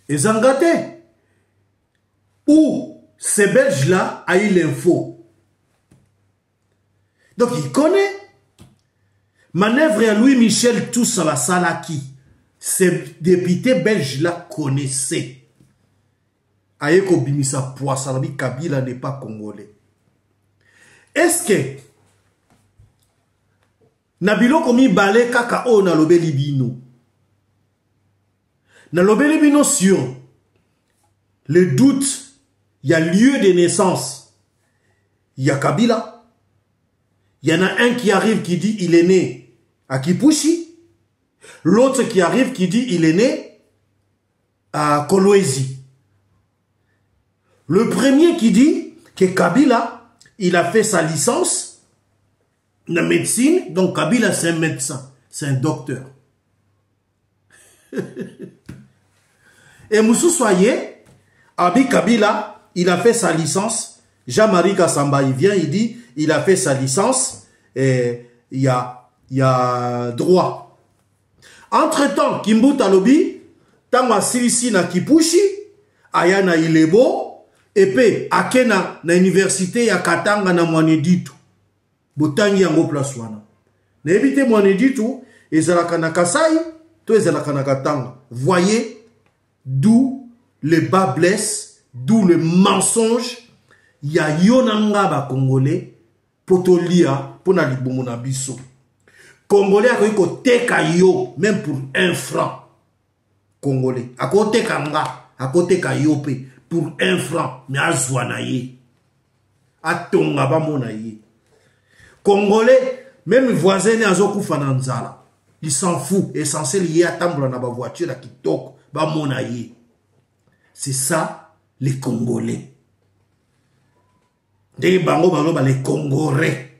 Et Zangate, où ces Belges-là a eu l'info. Donc il connaît. Manœuvre à Louis-Michel tout ça va salaki. Ces députés belges-là connaissaient. Ayeko bimisa poissarabi Kabila n'est pas congolais. Est-ce que Nabilo komi balé kaka o na lobeli bino. Na lobeli bino sur le doute. Il y a lieu de naissance. Il y a Kabila. Il y en a un qui arrive qui dit il est né à Kipushi. L'autre qui arrive qui dit il est né à Kolwezi. Le premier qui dit que Kabila, il a fait sa licence de médecine. Donc Kabila c'est un médecin. C'est un docteur. Et Moussou Soye, Abi Kabila, il a fait sa licence. Jean-Marie Kassamba, il vient, il dit, il a fait sa licence et il y a droit. Entre-temps, Kimbu Talobi, Tanga Silisi na Kipushi, Ayana Ilebo, et puis Akena na université ya Katanga na Mwaneditu. Botangi yango place wana. Na ebite Mwaneditu, ezalaka na Kasai, to ezalaka na Katanga. Voyez d'où le bas blesse. D'où le mensonge, il y a yonanga ba congolais, potolia, pona libumuna biso. Congolais a ko teka yo même pour 1 franc. Congolais a ko teka nga, a ko teka yo pe pour 1 franc, mais azwa na ye. Atonga ba mona ye. Congolais même voisin azokufa na nzala. Il s'en fout, essentiel y a tambola na ba voiture à kitoko ba mona ye. C'est ça les Congolais. Des bango bango les Congolais.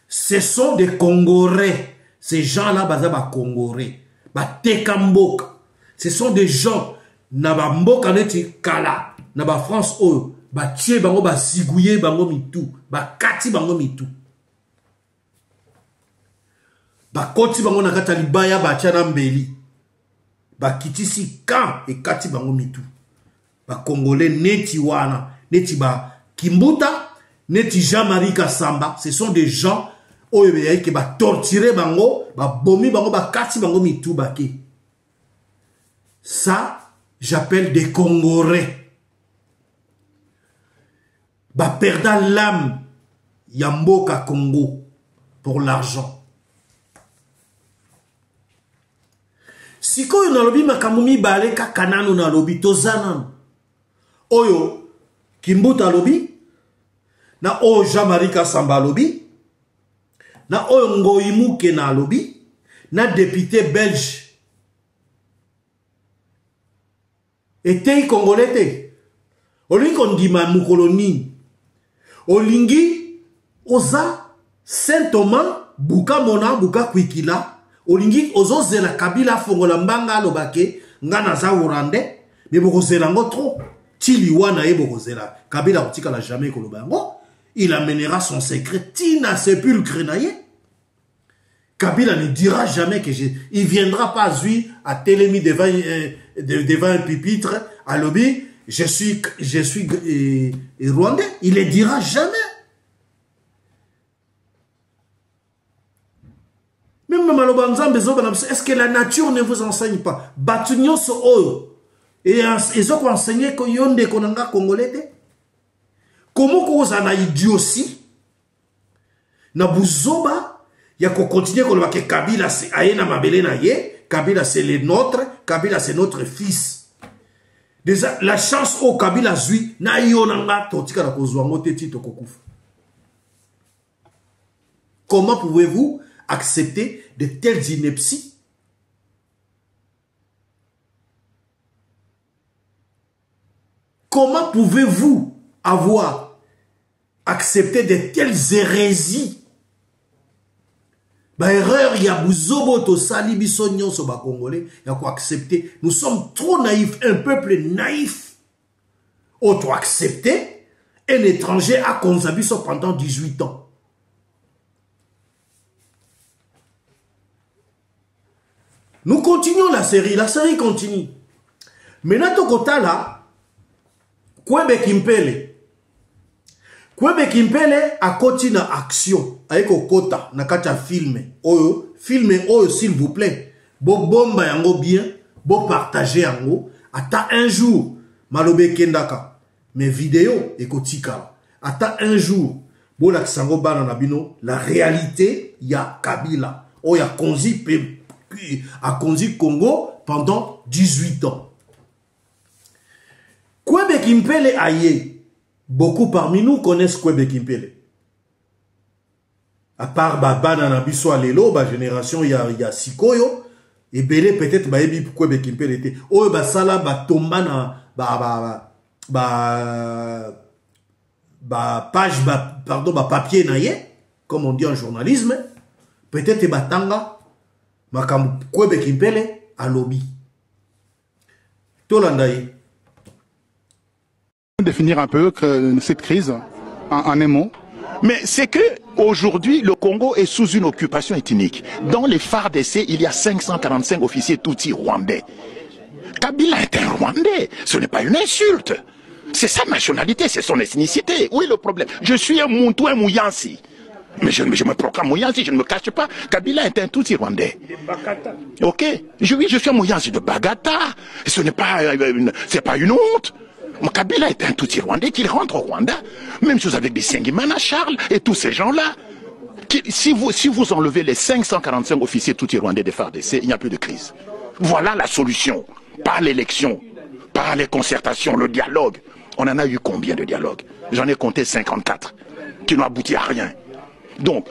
Ce sont des Congolais. Ces gens-là, ba Congolais. Ba tekamboka. Ce sont des gens na ba mboka neti kala na ba France oyo ba tie bango ba sigouye bango mitu ba kati bango mitu ba koti bango na kata libaya ba tia na mbeli ba kitisi kan e kati bango mitu ba Congolais neti wana neti ba Kimbuta neti Jean-Marie Kassamba. Ce sont des gens oyo be ki ba torturer bango ba bomi bango ba kati bango mitu ba ki. Ça j'appelle des Congolais. Ba perdant l'âme Yamboka Congo pour l'argent. Si ko na lobi makamumi bale ka kanano na lobi tozanan. Oyo Kimbuta lobi na o Jean-Marie Kassamba lobi na oyo Ngoyimuke na lobi na député belge. Était Congolais te. Olingi kondima mukoloni. Olingi oza Saint-Thomas buka mona buka kwikila. Olingi ozo zela Kabila fongola mbanga lobake ngana za urande. Mais boko zela ngo trop. Tili wana e boko zela. Kabila otika la jamais kolobango. Il amènera son secret. Tina sépulcre naye. Kabila ne dira jamais que il viendra pas lui à télémi devant un pupitre à lobby. Je suis rwandais. Il ne dira jamais. Même est-ce que la nature ne vous enseigne pas? Batunyo so oyo. Et ils ont enseigné que yonde konanga congolais. Comment vous en a idiotie? Na buzoba. Il y a qu'on continue qu'on va que Kabila c'est Aena Mabele na ye, Kabila c'est le nôtre, Kabila c'est notre fils. Déjà la chance au Kabila zui na yonanga totika la kozwango teti tokokufa. Comment pouvez-vous accepter de telles inepties? Comment pouvez-vous avoir accepté de telles hérésies? Bah erreur, il y a bouzobo to sali bisognon so ba congolais, il y a quoi accepter. Nous sommes trop naïfs, un peuple naïf. Auto accepter un étranger à Konzabiso pendant 18 ans. Nous continuons la série continue. Maintenant tokota là, Kwebe Kimpele. Kwebe Kimpele a continué action avec kota na kata filme oyo s'il vous plaît bo bomba yango bien bo partager yango ata un jour malobe kendaka mes vidéos ekotika ata un jour bo la kisango bana na bino la réalité ya Kabila oyo a conduit Congo pendant 18 ans. Kwebe Kimpele aye. Beaucoup parmi nous connaissent Kwebe Kimpele. À part Bana Nabiso Alelo, ba génération il y a Sikoyo et belé peut-être ba ebi Kwebe Kimpele était. Oh ba sala ba tomba na page pardon ba papier na ye comme on dit en journalisme. Peut-être ba tanga makam Kwebe Kimpele à lobby. Tolandaye. Définir un peu cette crise en un mot. Mais c'est que aujourd'hui le Congo est sous une occupation ethnique. Dans les FARDC, il y a 545 officiers Tutsi rwandais. Kabila est un Rwandais, ce n'est pas une insulte. C'est sa nationalité, c'est son ethnicité. Où est le problème? Je suis un Muntu, un Mouyansi. Mais je me proclame Mouyansi, je ne me cache pas. Kabila est un Tutsi rwandais. Ok? Oui, je suis un Mouyansi de Bagata. Ce n'est pas, c'est pas une honte. Kabila est un Tutsi rwandais qu'il rentre au Rwanda. Même chose avec des Sengimana Charles et tous ces gens-là. Si vous enlevez les 545 officiers Tutsi rwandais des FARDC, il n'y a plus de crise. Voilà la solution. Par l'élection, par les concertations, le dialogue. On en a eu combien de dialogues? J'en ai compté 54, qui n'ont abouti à rien. Donc,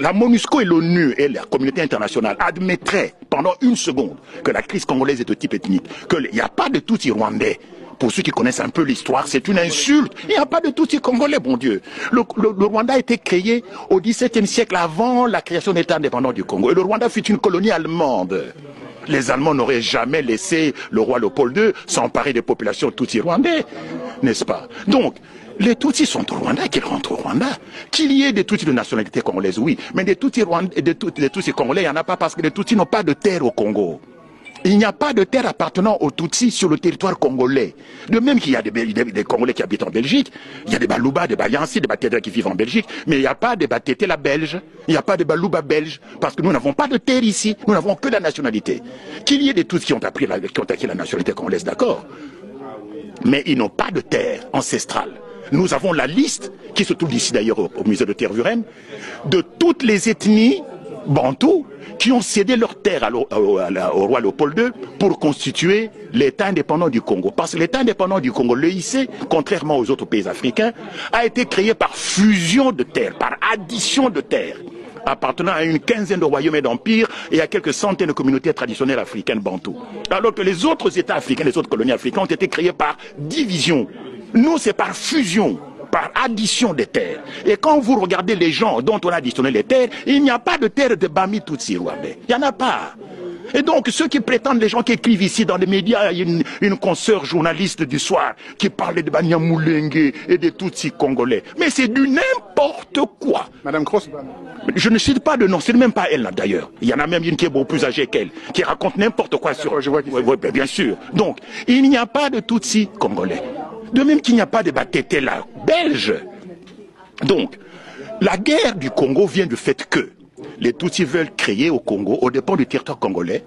la MONUSCO et l'ONU et la communauté internationale admettraient pendant une seconde que la crise congolaise est de type ethnique, qu'il n'y a pas de Tutsi rwandais. Pour ceux qui connaissent un peu l'histoire, c'est une insulte. Il n'y a pas de Tutsi congolais, bon Dieu. Le Rwanda a été créé au XVIIe siècle avant la création de l'État indépendant du Congo. Et le Rwanda fut une colonie allemande. Les Allemands n'auraient jamais laissé le roi Léopold II s'emparer des populations Tutsi rwandais, n'est-ce pas? Donc, les Tutsis sont au Rwanda, qu'ils rentrent au Rwanda. Qu'il y ait des Tutsis de nationalité congolaise, oui. Mais des Tutsis congolais, il n'y en a pas parce que les Tutsis n'ont pas de terre au Congo. Il n'y a pas de terre appartenant aux Tutsis sur le territoire congolais. De même qu'il y a des Congolais qui habitent en Belgique, il y a des Balouba, des Bayansi, des Batédra qui vivent en Belgique, mais il n'y a pas de Batété la belge, il n'y a pas de Balouba belge, parce que nous n'avons pas de terre ici, nous n'avons que la nationalité. Qu'il y ait des Tutsis qui ont acquis la nationalité congolaise, d'accord, mais ils n'ont pas de terre ancestrale. Nous avons la liste, qui se trouve ici d'ailleurs au musée de Tervuren, de toutes les ethnies bantous qui ont cédé leur terre au roi Léopold II pour constituer l'État indépendant du Congo. Parce que l'État indépendant du Congo, l'EIC, contrairement aux autres pays africains, a été créé par fusion de terres, par addition de terres, appartenant à une quinzaine de royaumes et d'empires et à quelques centaines de communautés traditionnelles africaines bantous. Alors que les autres États africains, les autres colonies africaines ont été créés par division. Nous, c'est par fusion, par addition des terres. Et quand vous regardez les gens dont on a additionné les terres, il n'y a pas de terre de Bami Tutsi rwandais. Il n'y en a pas. Et donc, ceux qui prétendent, les gens qui écrivent ici dans les médias, il y a une consoeur journaliste du soir qui parlait de Banyamulenge et des Tutsis congolais. Mais c'est du n'importe quoi. Madame Cross. Je ne cite pas de nom, c'est même pas elle là d'ailleurs. Il y en a même une qui est beaucoup plus âgée qu'elle, qui raconte n'importe quoi sur... Je vois oui, bien sûr. Donc, il n'y a pas de Tutsis congolais. De même qu'il n'y a pas de Batété là, belge. Donc, la guerre du Congo vient du fait que les Tutsis veulent créer au Congo, au dépend du territoire congolais,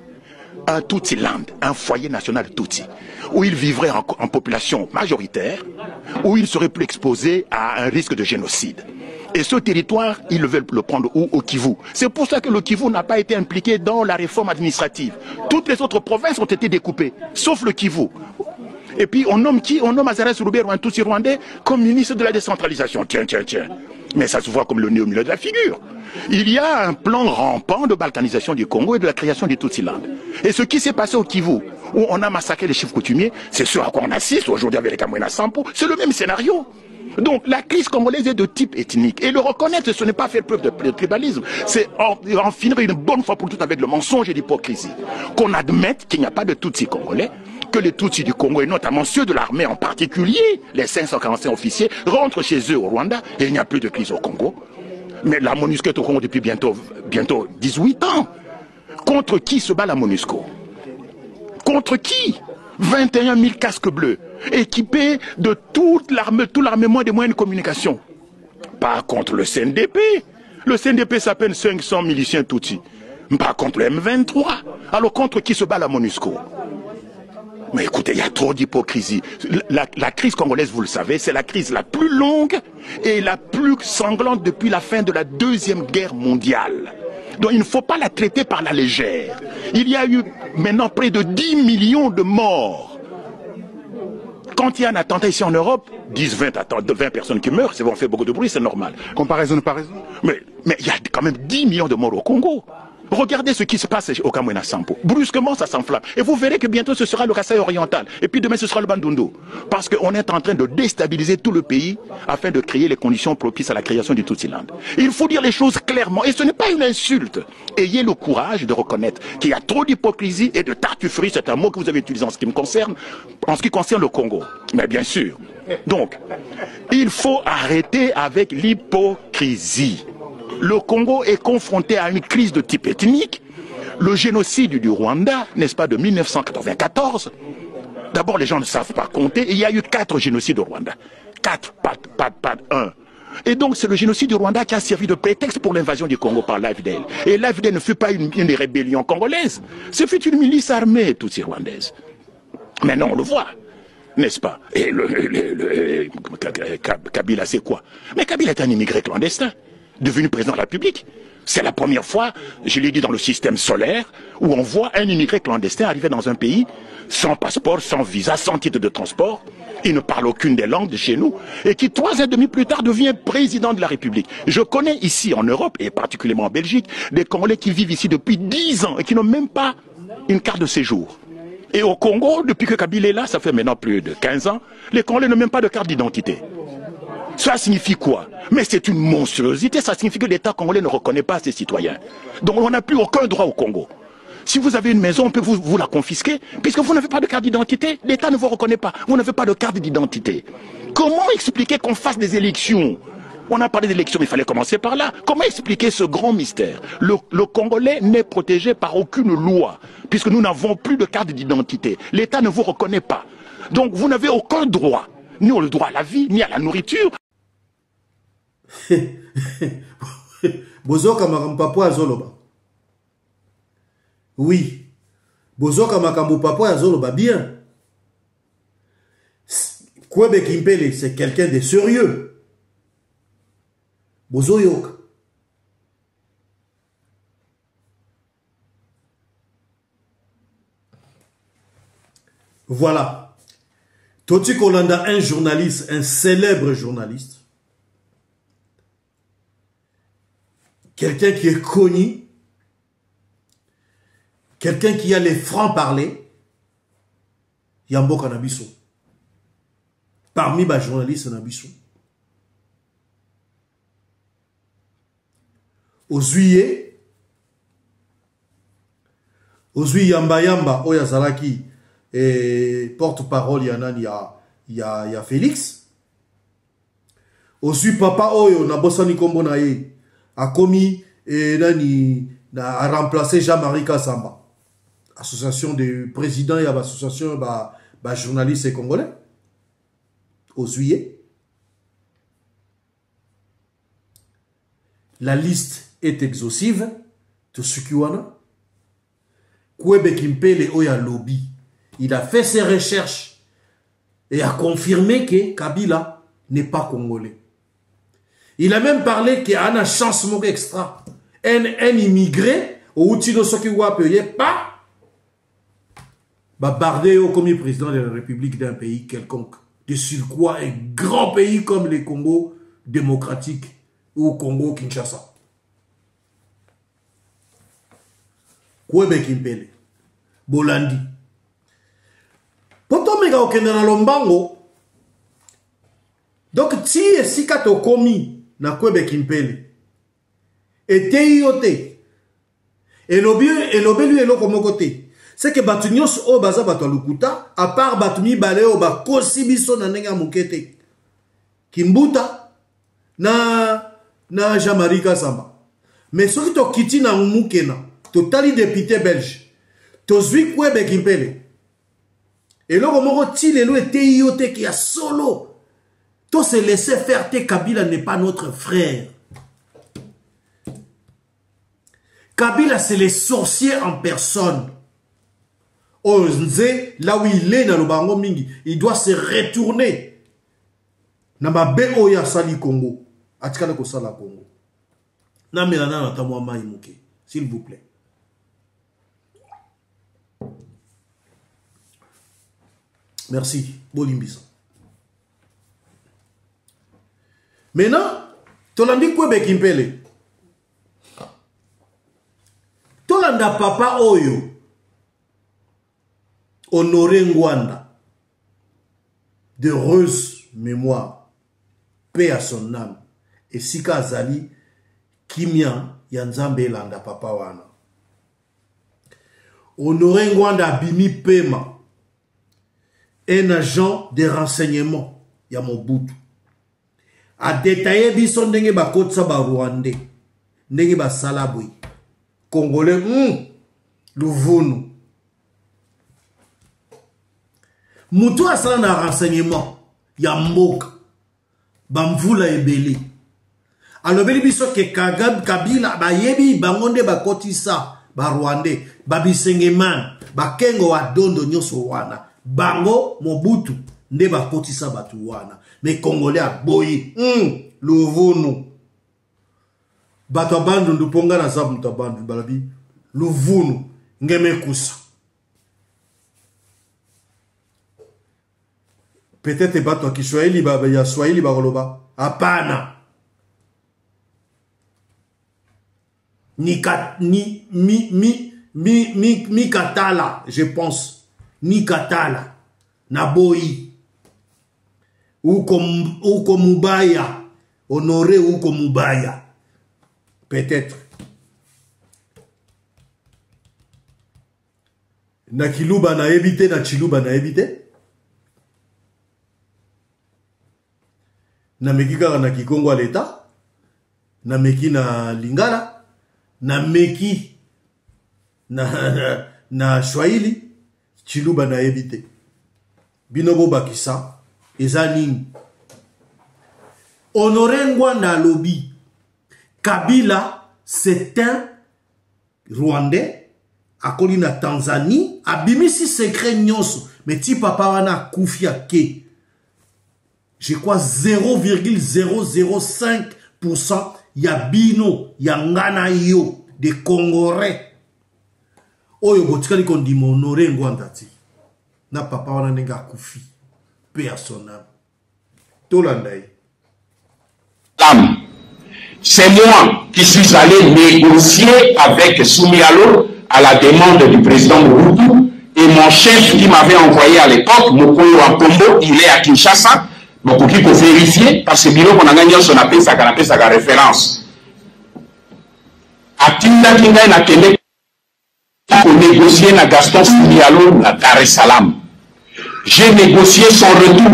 un Tutsiland, un foyer national Tutsi, où ils vivraient en population majoritaire, où ils seraient plus exposés à un risque de génocide. Et ce territoire, ils veulent le prendre où? Au Kivu. C'est pour ça que le Kivu n'a pas été impliqué dans la réforme administrative. Toutes les autres provinces ont été découpées, sauf le Kivu. Et puis on nomme qui? On nomme Azarès Roubert ou un Tutsi rwandais comme ministre de la décentralisation. Tiens. Mais ça se voit comme le nez au milieu de la figure. Il y a un plan rampant de balkanisation du Congo et de la création du Tutsiland. Et ce qui s'est passé au Kivu, où on a massacré les chefs coutumiers, c'est ce à quoi on assiste aujourd'hui avec les Kamwena Sampo, c'est le même scénario. Donc la crise congolaise est de type ethnique. Et le reconnaître, ce n'est pas faire preuve de tribalisme, c'est en finir une bonne fois pour toutes avec le mensonge et l'hypocrisie. Qu'on admette qu'il n'y a pas de Tutsis congolais, que les Tutsis du Congo, et notamment ceux de l'armée en particulier, les 545 officiers, rentrent chez eux au Rwanda, et il n'y a plus de crise au Congo. Mais la MONUSCO est au Congo depuis bientôt 18 ans. Contre qui se bat la MONUSCO? Contre qui? 21 000 casques bleus, équipés de tout l'armement des moyens de communication. Pas contre le CNDP. Le CNDP s'appelle 500 miliciens Tutsis. Pas contre le M23. Alors contre qui se bat la MONUSCO? Mais écoutez, il y a trop d'hypocrisie. La crise congolaise, vous le savez, c'est la crise la plus longue et la plus sanglante depuis la fin de la Deuxième Guerre mondiale. Donc il ne faut pas la traiter par la légère. Il y a eu maintenant près de 10 millions de morts. Quand il y a un attentat ici en Europe, 20 personnes qui meurent, c'est bon, on fait beaucoup de bruit, c'est normal. Comparaison de paraison. Mais il y a quand même 10 millions de morts au Congo. Regardez ce qui se passe au Kamwena Sampo. Brusquement, ça s'enflamme. Et vous verrez que bientôt, ce sera le Kasaï oriental. Et puis demain, ce sera le Bandundu. Parce qu'on est en train de déstabiliser tout le pays afin de créer les conditions propices à la création du Tutsiland. Il faut dire les choses clairement. Et ce n'est pas une insulte. Ayez le courage de reconnaître qu'il y a trop d'hypocrisie et de tartufferie. C'est un mot que vous avez utilisé en ce qui me concerne, en ce qui concerne le Congo. Mais bien sûr. Donc, il faut arrêter avec l'hypocrisie. Le Congo est confronté à une crise de type ethnique. Le génocide du Rwanda, n'est-ce pas, de 1994. D'abord, les gens ne savent pas compter. Et il y a eu 4 génocides au Rwanda. 4, pas 1. Et donc, c'est le génocide du Rwanda qui a servi de prétexte pour l'invasion du Congo par l'AFDL. Et l'AFDL ne fut pas une rébellion congolaise. Ce fut une milice armée, Tutsi rwandaise. Maintenant, on le voit. N'est-ce pas? Et Kabila, c'est quoi? Mais Kabila est un immigré clandestin. devenu président de la République. C'est la première fois, je l'ai dit, dans le système solaire, où on voit un immigré clandestin arriver dans un pays sans passeport, sans visa, sans titre de transport. Il ne parle aucune des langues de chez nous et qui 3 ans et demi plus tard devient président de la République. Je connais ici en Europe et particulièrement en Belgique des Congolais qui vivent ici depuis 10 ans et qui n'ont même pas une carte de séjour. Et au Congo, depuis que Kabila est là, ça fait maintenant plus de 15 ans, les Congolais n'ont même pas de carte d'identité. Ça signifie quoi? Mais c'est une monstruosité, ça signifie que l'État congolais ne reconnaît pas ses citoyens. Donc on n'a plus aucun droit au Congo. Si vous avez une maison, on peut vous la confisquer, puisque vous n'avez pas de carte d'identité, l'État ne vous reconnaît pas, vous n'avez pas de carte d'identité. Comment expliquer qu'on fasse des élections? On a parlé d'élections, mais il fallait commencer par là. Comment expliquer ce grand mystère? Le Congolais n'est protégé par aucune loi, puisque nous n'avons plus de carte d'identité. L'État ne vous reconnaît pas. Donc vous n'avez aucun droit, ni le droit à la vie, ni à la nourriture. Bozoka makambo azoloba. Oui. Bozoka makambo papa azoloba bien. Kwebe Kimpele, c'est quelqu'un de sérieux. Bozoyoka. Voilà. Toti Kolanda, un journaliste, un célèbre journaliste. Quelqu'un qui est connu, quelqu'un qui a les francs-parler, Yambo Kanabiso. Parmi les journalistes Nabiso. Au juillet, Yamba Yamba, Oya Zalaki, et porte-parole, il y a Félix. Au juillet, Papa Oyo, Nabosani Kombo Naye. A commis et a remplacé Jean-Marie Kassamba. Association de présidents et association de journalistes congolais. Au juillet. La liste est exhaustive. De ce qui wana. Kwebe Kimpele Oya Lobby. Il a fait ses recherches et a confirmé que Kabila n'est pas congolais. Il a même parlé qu'il y a une chance extra. Un immigré, au Outino Soki Wapeye, pas bardé comme président de la République d'un pays quelconque. De surcroît, un grand pays comme le Congo démocratique ou Congo Kinshasa. Kwebe Kimpele. Bolandi. Poto mega okenda lombango. Donc, si et kato komi na Kwebe Kimpele et teyote et l'obélu et l'okomokote c'est que batunios o baza bato lukuta à part batumi baleo ba kosibiso na nenga mukete kimbuta na Jean-Marie Kassamba mais ce qui to kiti na mukena totali député belge to zui Kwebe Kimpele et l'okomoko ti lelo et teyote qui a solo. Tout se laisser faire, Kabila n'est pas notre frère. Kabila, c'est les sorciers en personne. Onze, là où il est dans le Bango Mingi, il doit se retourner. Namabe Oya Sali Congo. Atikana ko sala Congo. Namelana natamwa maimuke. S'il vous plaît. Merci. Bolimbisa. Maintenant, Tolandi Kwebe Kimpele. Tolanda Papa Oyo. Honoré Ngwanda. D'heureuse mémoire. Paix à son âme. Et Sika Azali. Kimia Yanzambe Landa Papa Wana. Honoré Ngwanda Bimi Pema. Un agent de renseignement. Yamobutu. A détaillé biso ndenge ba kotsa ba Rwandais ndenge ba salabui Congolais Luvunu mutu asala na renseignement ya mboka bamvula ebeli alobeli biso ke Kabila ba yebi bangonde ba kotisa ba Rwandais ba bisengeman ba kengo wa dondo nyoso wana bango Mobutu nde ba kotisa batu wana. Mais Congolais a boyi. Luvunu. bato abandu nduponga na zabu mutabandu balabi luvunu ngeme kusa. Peut-être bato ya Kiswahili ya Swahili bakoloba hapana. Mi katala, je pense. Ni katala. Naboi. Uko mubaya. Honoré uko mubaya. Peut-être. Na kiluba na ebite, na chiluba na ebite. Na meki kaka na Kikongo l'État. Na meki na Lingala. Na meki na Swahili. Chiluba na ebite. Binobo bakisa. Eza nini. Honorengwa na lobby. Kabila, c'est un Rwandais. Akoli na Tanzanie. Abimisi secret nyonso. Mais ti papa wana kufia ke. Je crois 0,005% ya bino, ya ngana yo, de Congolais. Oyo botikali kondi monore ngwandati. Na papa wana nenga kufi. Personnel. Tolandai. C'est moi qui suis allé négocier avec Soumialo à la demande du président Mobutu et mon chef qui m'avait envoyé à l'époque, Mokoyo Apombo, il est à Kinshasa. Donc, il faut vérifier parce que Bilo qu'on a gagné son appel, ça a référence. À Tinda Kinga na Kende, pour négocier na Gaston Soumialo na Dar es Salaam. J'ai négocié son retour.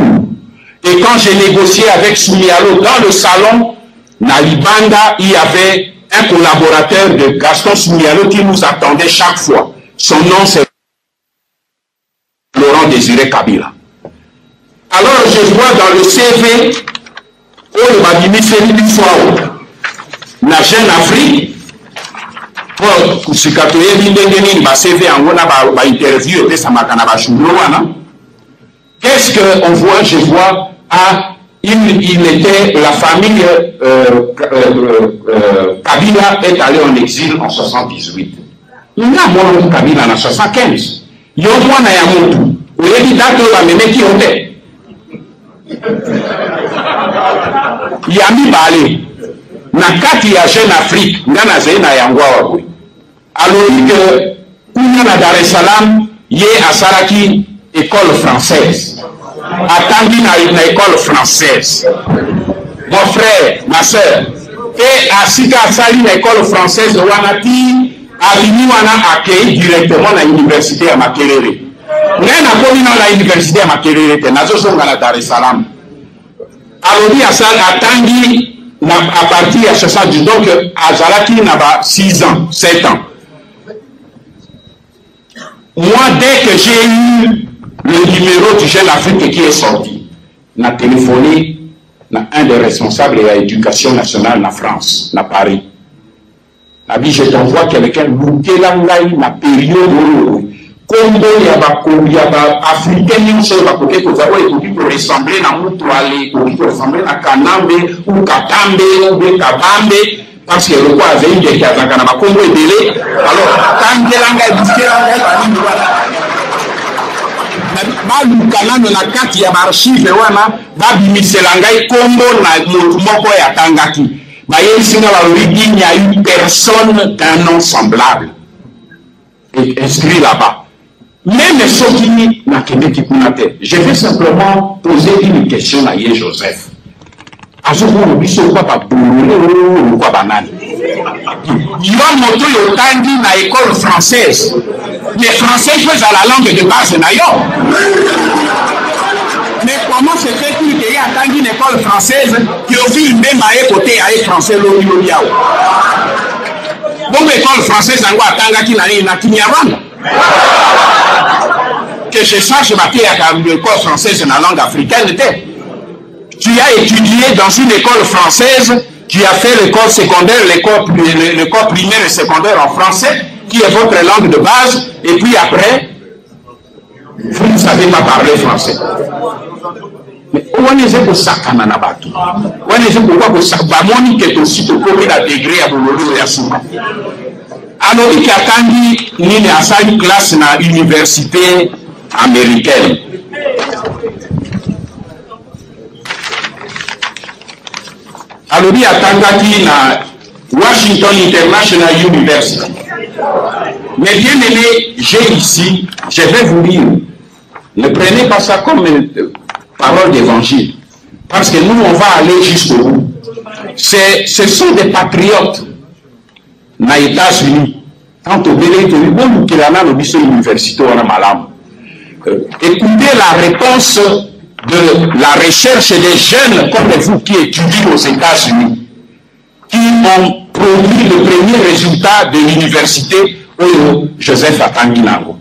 Et quand j'ai négocié avec Soumialo dans le salon, na Libanda, il y avait un collaborateur de Gaston Soumialo qui nous attendait chaque fois. Son nom c'est Laurent Désiré Kabila. Alors je vois dans le CV, on m'a dit une fois, la Jeune Afrique, pour ce CV en interview, qu'est-ce qu'on voit? Je vois, il était, la famille Kabila est allée en exil en 78. Il y a mon Kabila en 75. Il y a moi na Yamotu. Vous avez dit d'accord, mais qui ont été? Yami Bale na kati ya Jeune Afrique ngana zena yangwa wabwe alori que kunya na Dar es Salaam ye asalaki école française atangi na école française mon frère ma soeur et asika asali na école française wanati avini wana accueilli directement na université ya Makerere nena komi na la université ya Makerere te nazo songa na Dar es Salaam. Alors, il y a ça, à partir de 70, donc à Zalaki, il y a 6 ans, 7 ans. Moi, dès que j'ai eu le numéro du Jeune Afrique qui est sorti, j'ai téléphoné à un des responsables de l'éducation nationale en France, à Paris. Il dit, je t'envoie quelqu'un, l'outelangaï, la période. Congo ya ba africain nyonso ba koke ko zawa ekoki ko ressembler na mutu ale ko ressembler na Kanambe ou Katambe ou Kabambe parce que le quoi avait une des cas na Congo ebele alors tangelanga biskelanga bani ba lukana na kati ya archive wana ba bimiselanga Congo na mutu moko ya tangaki ba yesinga ba lobby il y a une personne d'un nom semblable et inscrit là-bas. Même ceux qui n'a qu'une je vais simplement poser une question à Yé Joseph. À ce moment, il y a pas de quoi banane. Il va montrer au tangi na école française. Les Français font à la langue de base d'ailleurs. Mais comment se fait-il qu'il y a tangi une école française qui aussi une même à côté à français l'Olioliao? Donc l'école française en quoi tanga qui n'a Kinyarwanda? Que je sache ma fille à l'école française dans la langue africaine. Tu as étudié dans une école française, tu as fait l'école secondaire, l'école primaire et secondaire en français, qui est votre langue de base, et puis après, vous ne savez pas parler français. Mais on est pour ça qu'on a battu. On est pourquoi pour ça. Bamoni qui est aussi pour la degré à Bololo et à Souma. Alors il y a tangi ni à sa classe na université américaine. Alors il y a tangi na Washington International University. Mais bien aimé, j'ai ici, je vais vous lire. Ne prenez pas ça comme parole d'évangile. Parce que nous, on va aller jusqu'au bout. Ce sont des patriotes dans les États-Unis. Quand on dit que l'université, on a malade. Écoutez la réponse de la recherche des jeunes comme vous qui étudient aux États-Unis, qui ont produit le premier résultat de l'université Joseph Atangi Nango.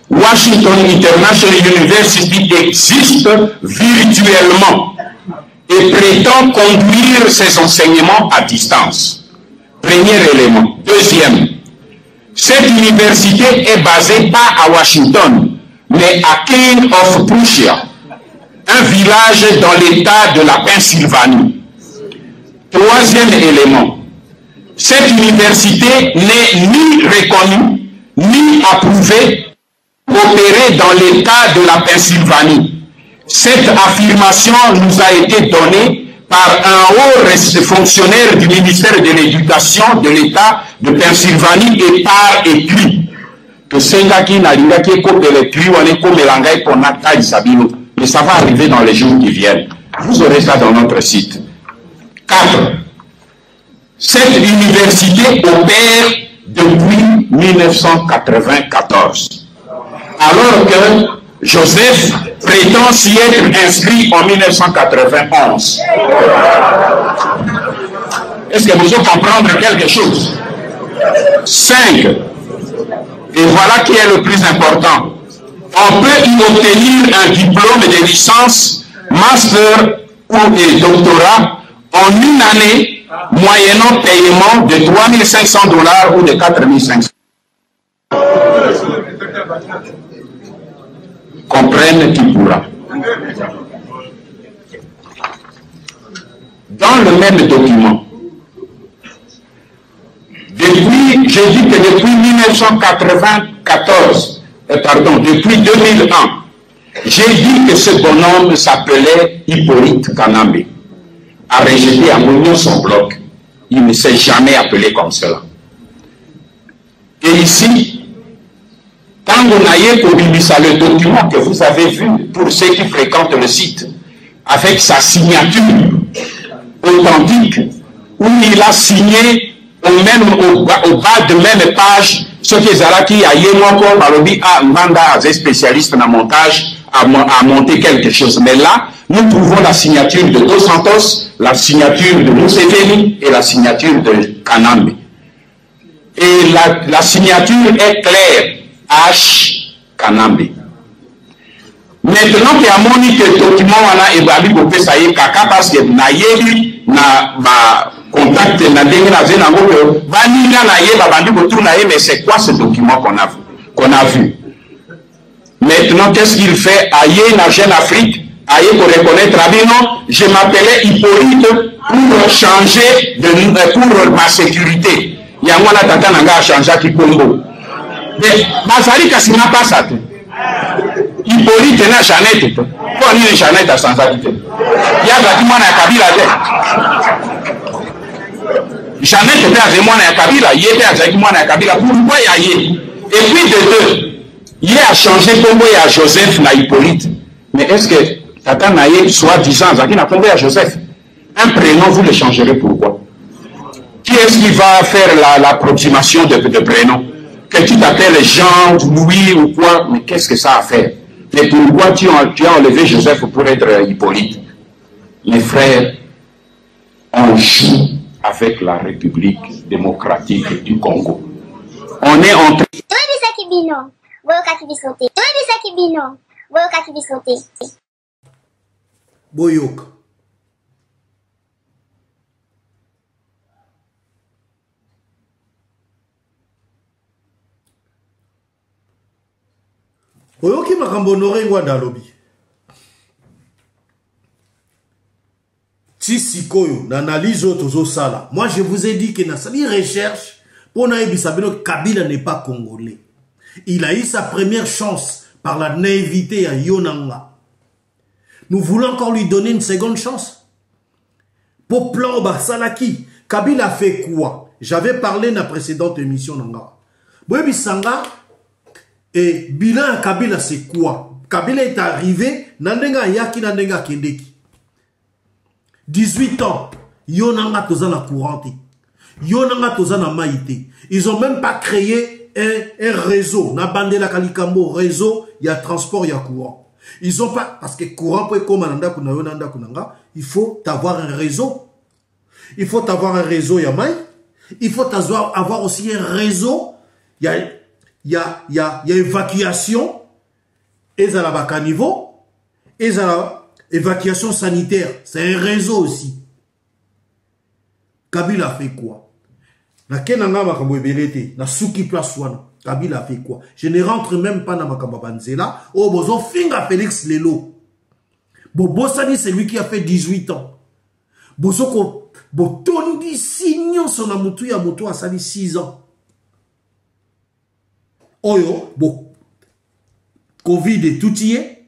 Washington International University existe virtuellement et prétend conduire ses enseignements à distance. Premier élément. Deuxième, cette université est basée pas à Washington, mais à King of Prussia, un village dans l'État de la Pennsylvanie. Troisième élément, cette université n'est ni reconnue, ni approuvée opérer dans l'État de la Pennsylvanie. Cette affirmation nous a été donnée par un haut fonctionnaire du ministère de l'Éducation de l'État de Pennsylvanie et par écrit. Que Sengaki Nalingaki Kopeletri, Wanekomelangai Ponata Isabino. Mais ça va arriver dans les jours qui viennent. Vous aurez ça dans notre site. 4. Cette université opère depuis 1994. Alors que Joseph prétend s'y être inscrit en 1991. Est-ce que vous allez comprendre quelque chose? 5. Et voilà qui est le plus important. On peut y obtenir un diplôme de licence, master ou de doctorat en une année, moyennant paiement de $3 500 ou de 4 500. Comprenne qui pourra. Dans le même document, j'ai dit que depuis 1994, depuis 2001, j'ai dit que ce bonhomme s'appelait Hippolyte Kanambe, a rejeté à Mounion son bloc. Il ne s'est jamais appelé comme cela. Et ici, quand on a eu le document que vous avez vu pour ceux qui fréquentent le site, avec sa signature authentique, où il a signé au bas de même page ce que Zalaki a yémoko balobi a manda spécialiste dans le montage à monter quelque chose. Mais là, nous trouvons la signature de Dos Santos, la signature de Museveni et la signature de Kanambe. Et la signature est claire. H. Kanambe. Maintenant qu'il y a mon document wana ebabi kopé ça y est kaka parce que na yebi na ba contact na dengi na zena ngoko bani na yeba bandi ko tourna mais c'est quoi ce document qu'on a vu? Maintenant qu'est-ce qu'il fait? Aïe na Jeune Afrique, aïe pour reconnaître Abino, je m'appelais Hippolyte pour changer pour ma sécurité. Yangwana tata nanga changer ki Congo. Mais Mazali Kassina pas ça. Hippolyte n'a jamais été. Pourquoi il n'est jamais été sans habiter? Il y a des gens qui Kabila. Jamais été avec moi à Kabila. Il était avec moi à Kabila. Pourquoi il y a eu? Et puis de deux, il a changé Congo à Joseph na Hippolyte. Mais est-ce que Tata Naye, soi-disant, Zaki n'a Congo à Joseph? Un prénom, vous le changerez pourquoi? Qui est-ce qui va faire l'approximation de prénom? Que tu t'appelles Jean, Louis ou quoi, mais qu'est-ce que ça a à faire? Mais pourquoi tu as enlevé Joseph pour être Hippolyte? Mes frères, on joue avec la République démocratique du Congo. On est en train... Boyok. Oyoki makambo Honoré Ngwanda alobi. si sikoyo n'analyse autres sala. Moi je vous ai dit que dans une recherche pour que Kabila n'est pas congolais. Il a eu sa première chance par la naïveté à Yonanga. Nous voulons encore lui donner une seconde chance. Pour plan Salaki, Kabila a fait quoi? J'avais parlé dans la précédente émission. Boyebi Sanga et bilan à Kabila c'est quoi? Kabila est arrivé, Nandenga Yaki Nandenga Kendeki. 18 ans, Yonanga Tozana courante. Yonanga Tozana Maïté. Ils n'ont même pas créé un réseau. Na Bandela Kalikambo, réseau, il y a transport, il y a courant. Ils ont pas, parce que courant peut être comme Ananda Kunayonanda Kunanga, il faut avoir un réseau. Il faut avoir un réseau Yamai. Il faut avoir aussi un réseau. Il y a évacuation. Et à la bas niveau. Et à la évacuation sanitaire. C'est un réseau aussi. Kabila a fait quoi? Na kenanga makambo ebelete. Na souki place wana. Kabila a fait quoi? Je ne rentre même pas dans makambo banzela. Oh, bozo finga Félix Lelo. Bobosani, c'est lui qui a fait 18 ans. Bozoko, botondi signon son amutu ya moto a sali 6 ans. Oyo, bo, Covid est tout y est.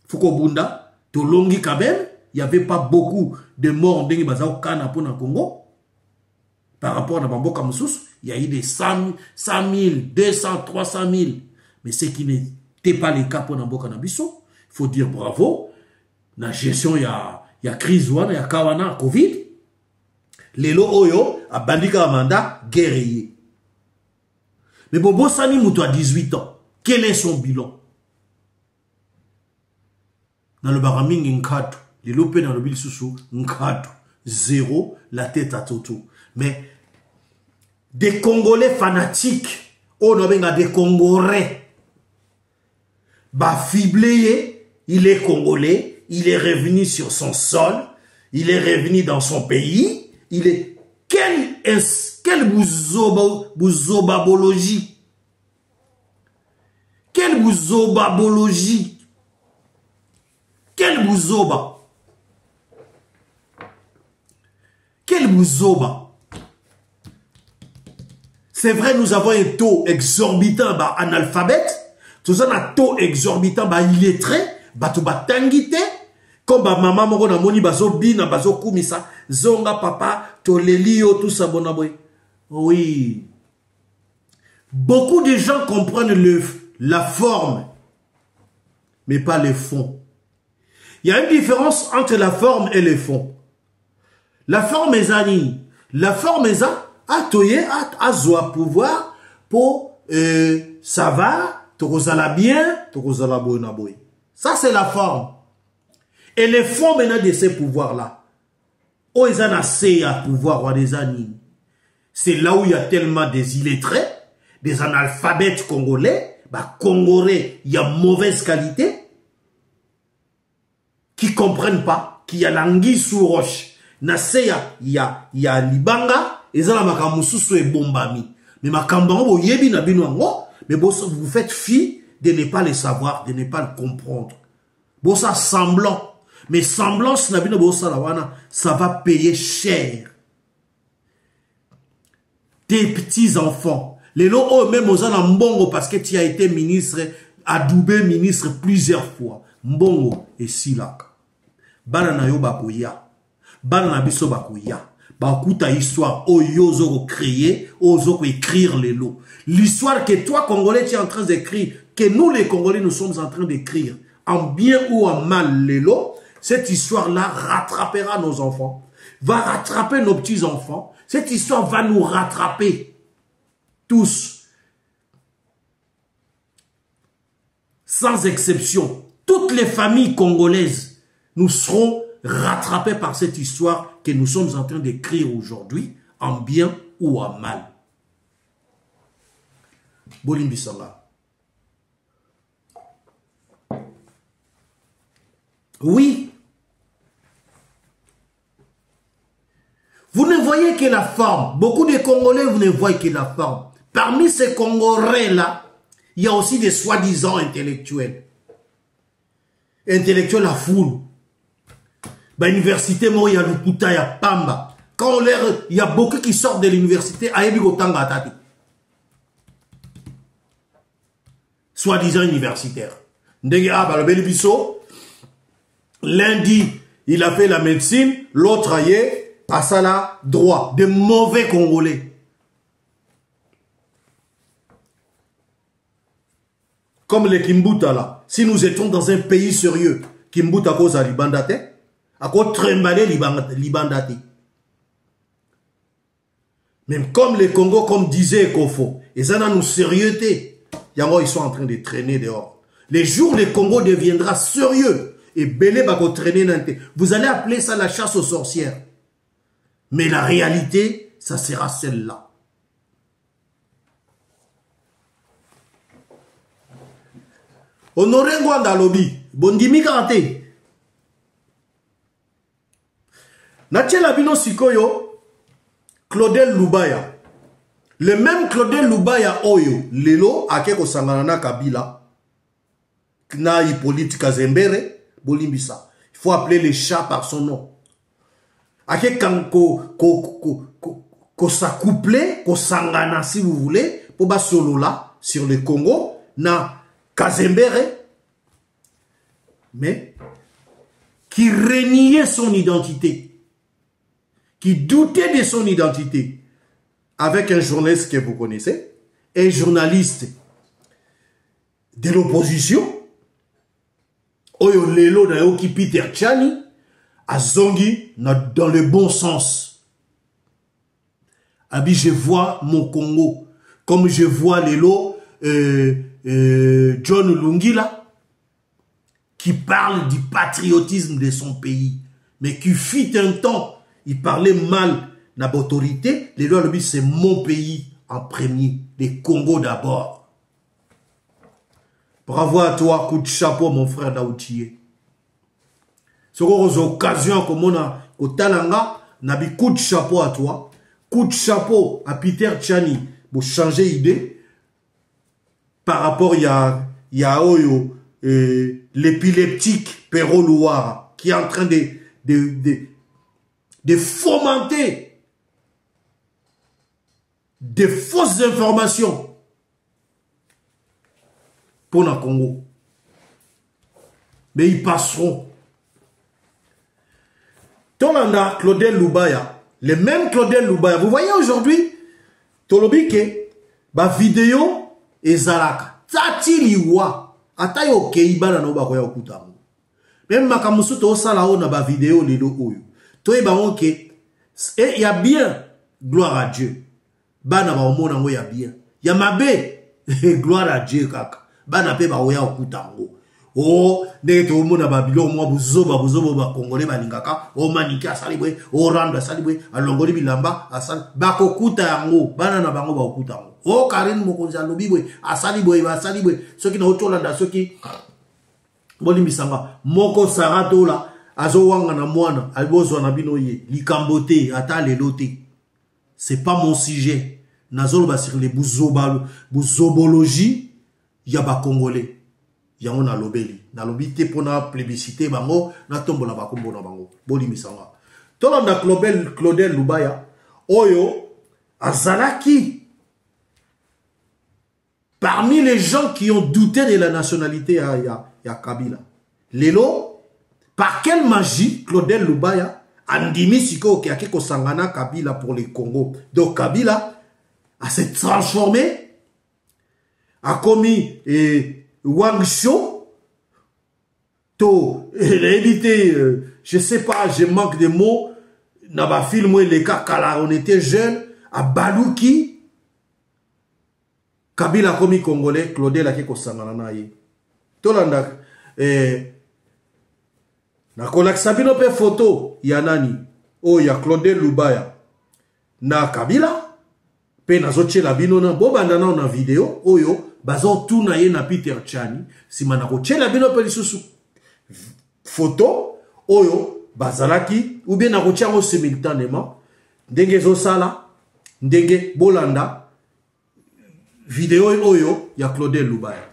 Fouko Bunda, Tolongi Kabel, il n'y avait pas beaucoup de morts en Bazao Kana pour le Congo. Par rapport à Bamboka Moussous, il y a eu des 100 000, 200, 300 000. Mais ce qui n'était pas le cas pour Namboka Nabiso, il faut dire bravo. Dans la gestion, il y a crise, il y a Kawana, Covid. Lelo Oyo, a Bandika Amanda, guerrier. Mais Bobo Sani Moutou a 18 ans. Quel est son bilan? Dans le baraming, Nkatu. Lelo Pe dans le bil Soussou, Nkatu. 0, la tête à Toto. Mais des Congolais fanatiques, on a des Congolais. Bah, fiblé, il est Congolais, il est revenu sur son sol, il est revenu dans son pays, il est... Quelle bouzobabologie? Quelle bouzobabologie? Quelle bouzoba? Quel bouzoba? C'est vrai, nous avons un taux exorbitant bah, analphabète. Tout ça, un taux exorbitant bah, illettré. Bah, tout bah, tangité. Comme bah, maman, moko na moni bazo bina, bazo kumisa. Zonga papa, tolelio, tout ça, bon aboy. Oui. Beaucoup de gens comprennent la forme, mais pas le fond. Il y a une différence entre la forme et le fond. La forme est zani. La forme est za. Atoye, azwa pouvoir pour ça va, tokozala bien, tokozala boy. Ça c'est la forme. Et le fond maintenant de ces pouvoirs-là. Oh, ils ont assez à pouvoir ou des animes. C'est là où il y a tellement des illettrés, des analphabètes congolais, bah congolais, il y a mauvaise qualité, qui comprennent pas, qu'il y a l'anguille sous roche. Naseya, il y a Libanga, et ça, la bombami. Mais makambango, yebi na binwango, mais vous faites fi de ne pas le savoir, de ne pas le comprendre. Bossa semblant. Mais semblance na bino bossa la wana, ça va payer cher. Tes petits enfants. Les lots, oh, même aux en Mbongo, parce que tu as été ministre, adoubé ministre plusieurs fois. Mbongo et Silak. Bana na yo bakoya. Bana na biso bakoya. Bakuta histoire, oyo créer, ozo écrire les lots. L'histoire que toi, Congolais, tu es en train d'écrire, que nous, les Congolais, nous sommes en train d'écrire, en bien ou en mal les lots, cette histoire-là rattrapera nos enfants, va rattraper nos petits-enfants, cette histoire va nous rattraper tous, sans exception. Toutes les familles congolaises, nous serons rattrapés par cette histoire que nous sommes en train d'écrire aujourd'hui, en bien ou en mal. Bolimbisanga. Oui. Vous ne voyez que la forme. Beaucoup de Congolais, vous ne voyez que la forme. Parmi ces Congolais-là, il y a aussi des soi-disant intellectuels. Intellectuels à foule. Bah, université, moi, il y a Lukuta, il y a Pamba. Quand il y a beaucoup qui sortent de l'université, Ayebi Gotanga Atati. Soi-disant universitaire. Ndenge, ah, bah, le Bélibiso, lundi, il a fait la médecine, l'autre aïe, à Sala, droit. Des mauvais Congolais. Comme les Kimbuta là. Si nous étions dans un pays sérieux, Kimbuta à cause de Libandate, à cause de Trembale Libandate. Même comme les Congo, comme disait Kofo, ils en ont une sérieuxté. Ils sont en train de traîner dehors. Les jours, le Congo deviendra sérieux. Et Belé va traîner dans le... Vous allez appeler ça la chasse aux sorcières. Mais la réalité, ça sera celle-là. Honoré Ngwanda Lobi, Bondimi Karate. Natie Labino Sikoyo, Claudel Lubaya. Le même Claudel Lubaya Oyo, Lelo, Akeko Sanganana Kabila, Kna Hippolyte Kazembere, Bolimbisa. Il faut appeler les chats par son nom. Akeko ko s'accouple, ko sangana si vous voulez, pour bas solo là, sur le Congo, na Kazembere, mais qui reniait son identité, qui doutait de son identité, avec un journaliste que vous connaissez, un journaliste de l'opposition, Oyo Lelo Naoki Peter Tchani, a Zongi dans le bon sens. Abi, je vois mon Congo, comme je vois Lelo, John Lungila, qui parle du patriotisme de son pays, mais qui fit un temps, il parlait mal de l'autorité, les lois, c'est mon pays en premier, les Congo d'abord. Bravo à toi, coup de chapeau, mon frère Daoutié. C'est aux occasions comme on a au Talanga, nabi coup de chapeau à toi, coup de chapeau à Peter Tchani pour changer d'idée. Par rapport, il y a Oyo, l'épileptique Perro Louara, qui est en train de fomenter des fausses informations pour le Congo. Mais ils passeront. Tolanda, Claudel Lubaya, le même Claudel Lubaya, vous voyez aujourd'hui, Tolobike, ba vidéo et Zalaka, Tati Liwa, Atayo Keiba na noba koya okutango. Même makamusu to sala o na ba vidéo lelo oyo. To eba onke, et il y a bien, gloire à Dieu. Bana ba omona ngo ya bien. Ya mabe, gloire à Dieu kaka. Bana pe ba oya okutango. Oh, ndenge to omona ba bilo mwa buzoba ba Congolais balingaka, o manika salibwe, o randa salibwe, alongoli bilamba, asal ba kokuta yango, bana na bango ba okutango. O Karine Mokonzi alobibwe, asalibwe ba salibwe, soki na otolanda soki bolimbisanga moko sarato la azo wanga na mwana alibozwa na bino ye likambote ata lelote. C'est pas mon sujet. Nazolo sur les bouzobologie ya ba Congolais. Yango na lobeli. Na lobi te pona plébiscité bango na tombola ba kombo na bango. Bolimbisanga. Tolanda Claudel Lubaya oyo azalaki parmi les gens qui ont douté de la nationalité ya Kabila. Lelo, par quelle magie Claudel Lubaya andimi siko ki akiko sangana Kabila pour les Congo. Donc Kabila a s'est transformé, a commis Wang Shou, to évité, je sais pas, je manque de mots, n'a pas filmé les cas quand on était jeune, à Balouki, Kabila komi Congolais, Claudel akiko sangana na ye. Tolanda, na kolakisa bino pe photo ya nani? Oh, ya Claudel Lubaya. Na Kabila, pe nazoche la bino na, bo bandana na video, oyo, bazo tout na ye na Peter Tchani, si manako che la bino pe lisusu photo, oyo, bazalaki, ou bien nako tchango simultanément, ndenge zo sala, ndenge bolanda, vidéo oyo ya Claudel Lubaya.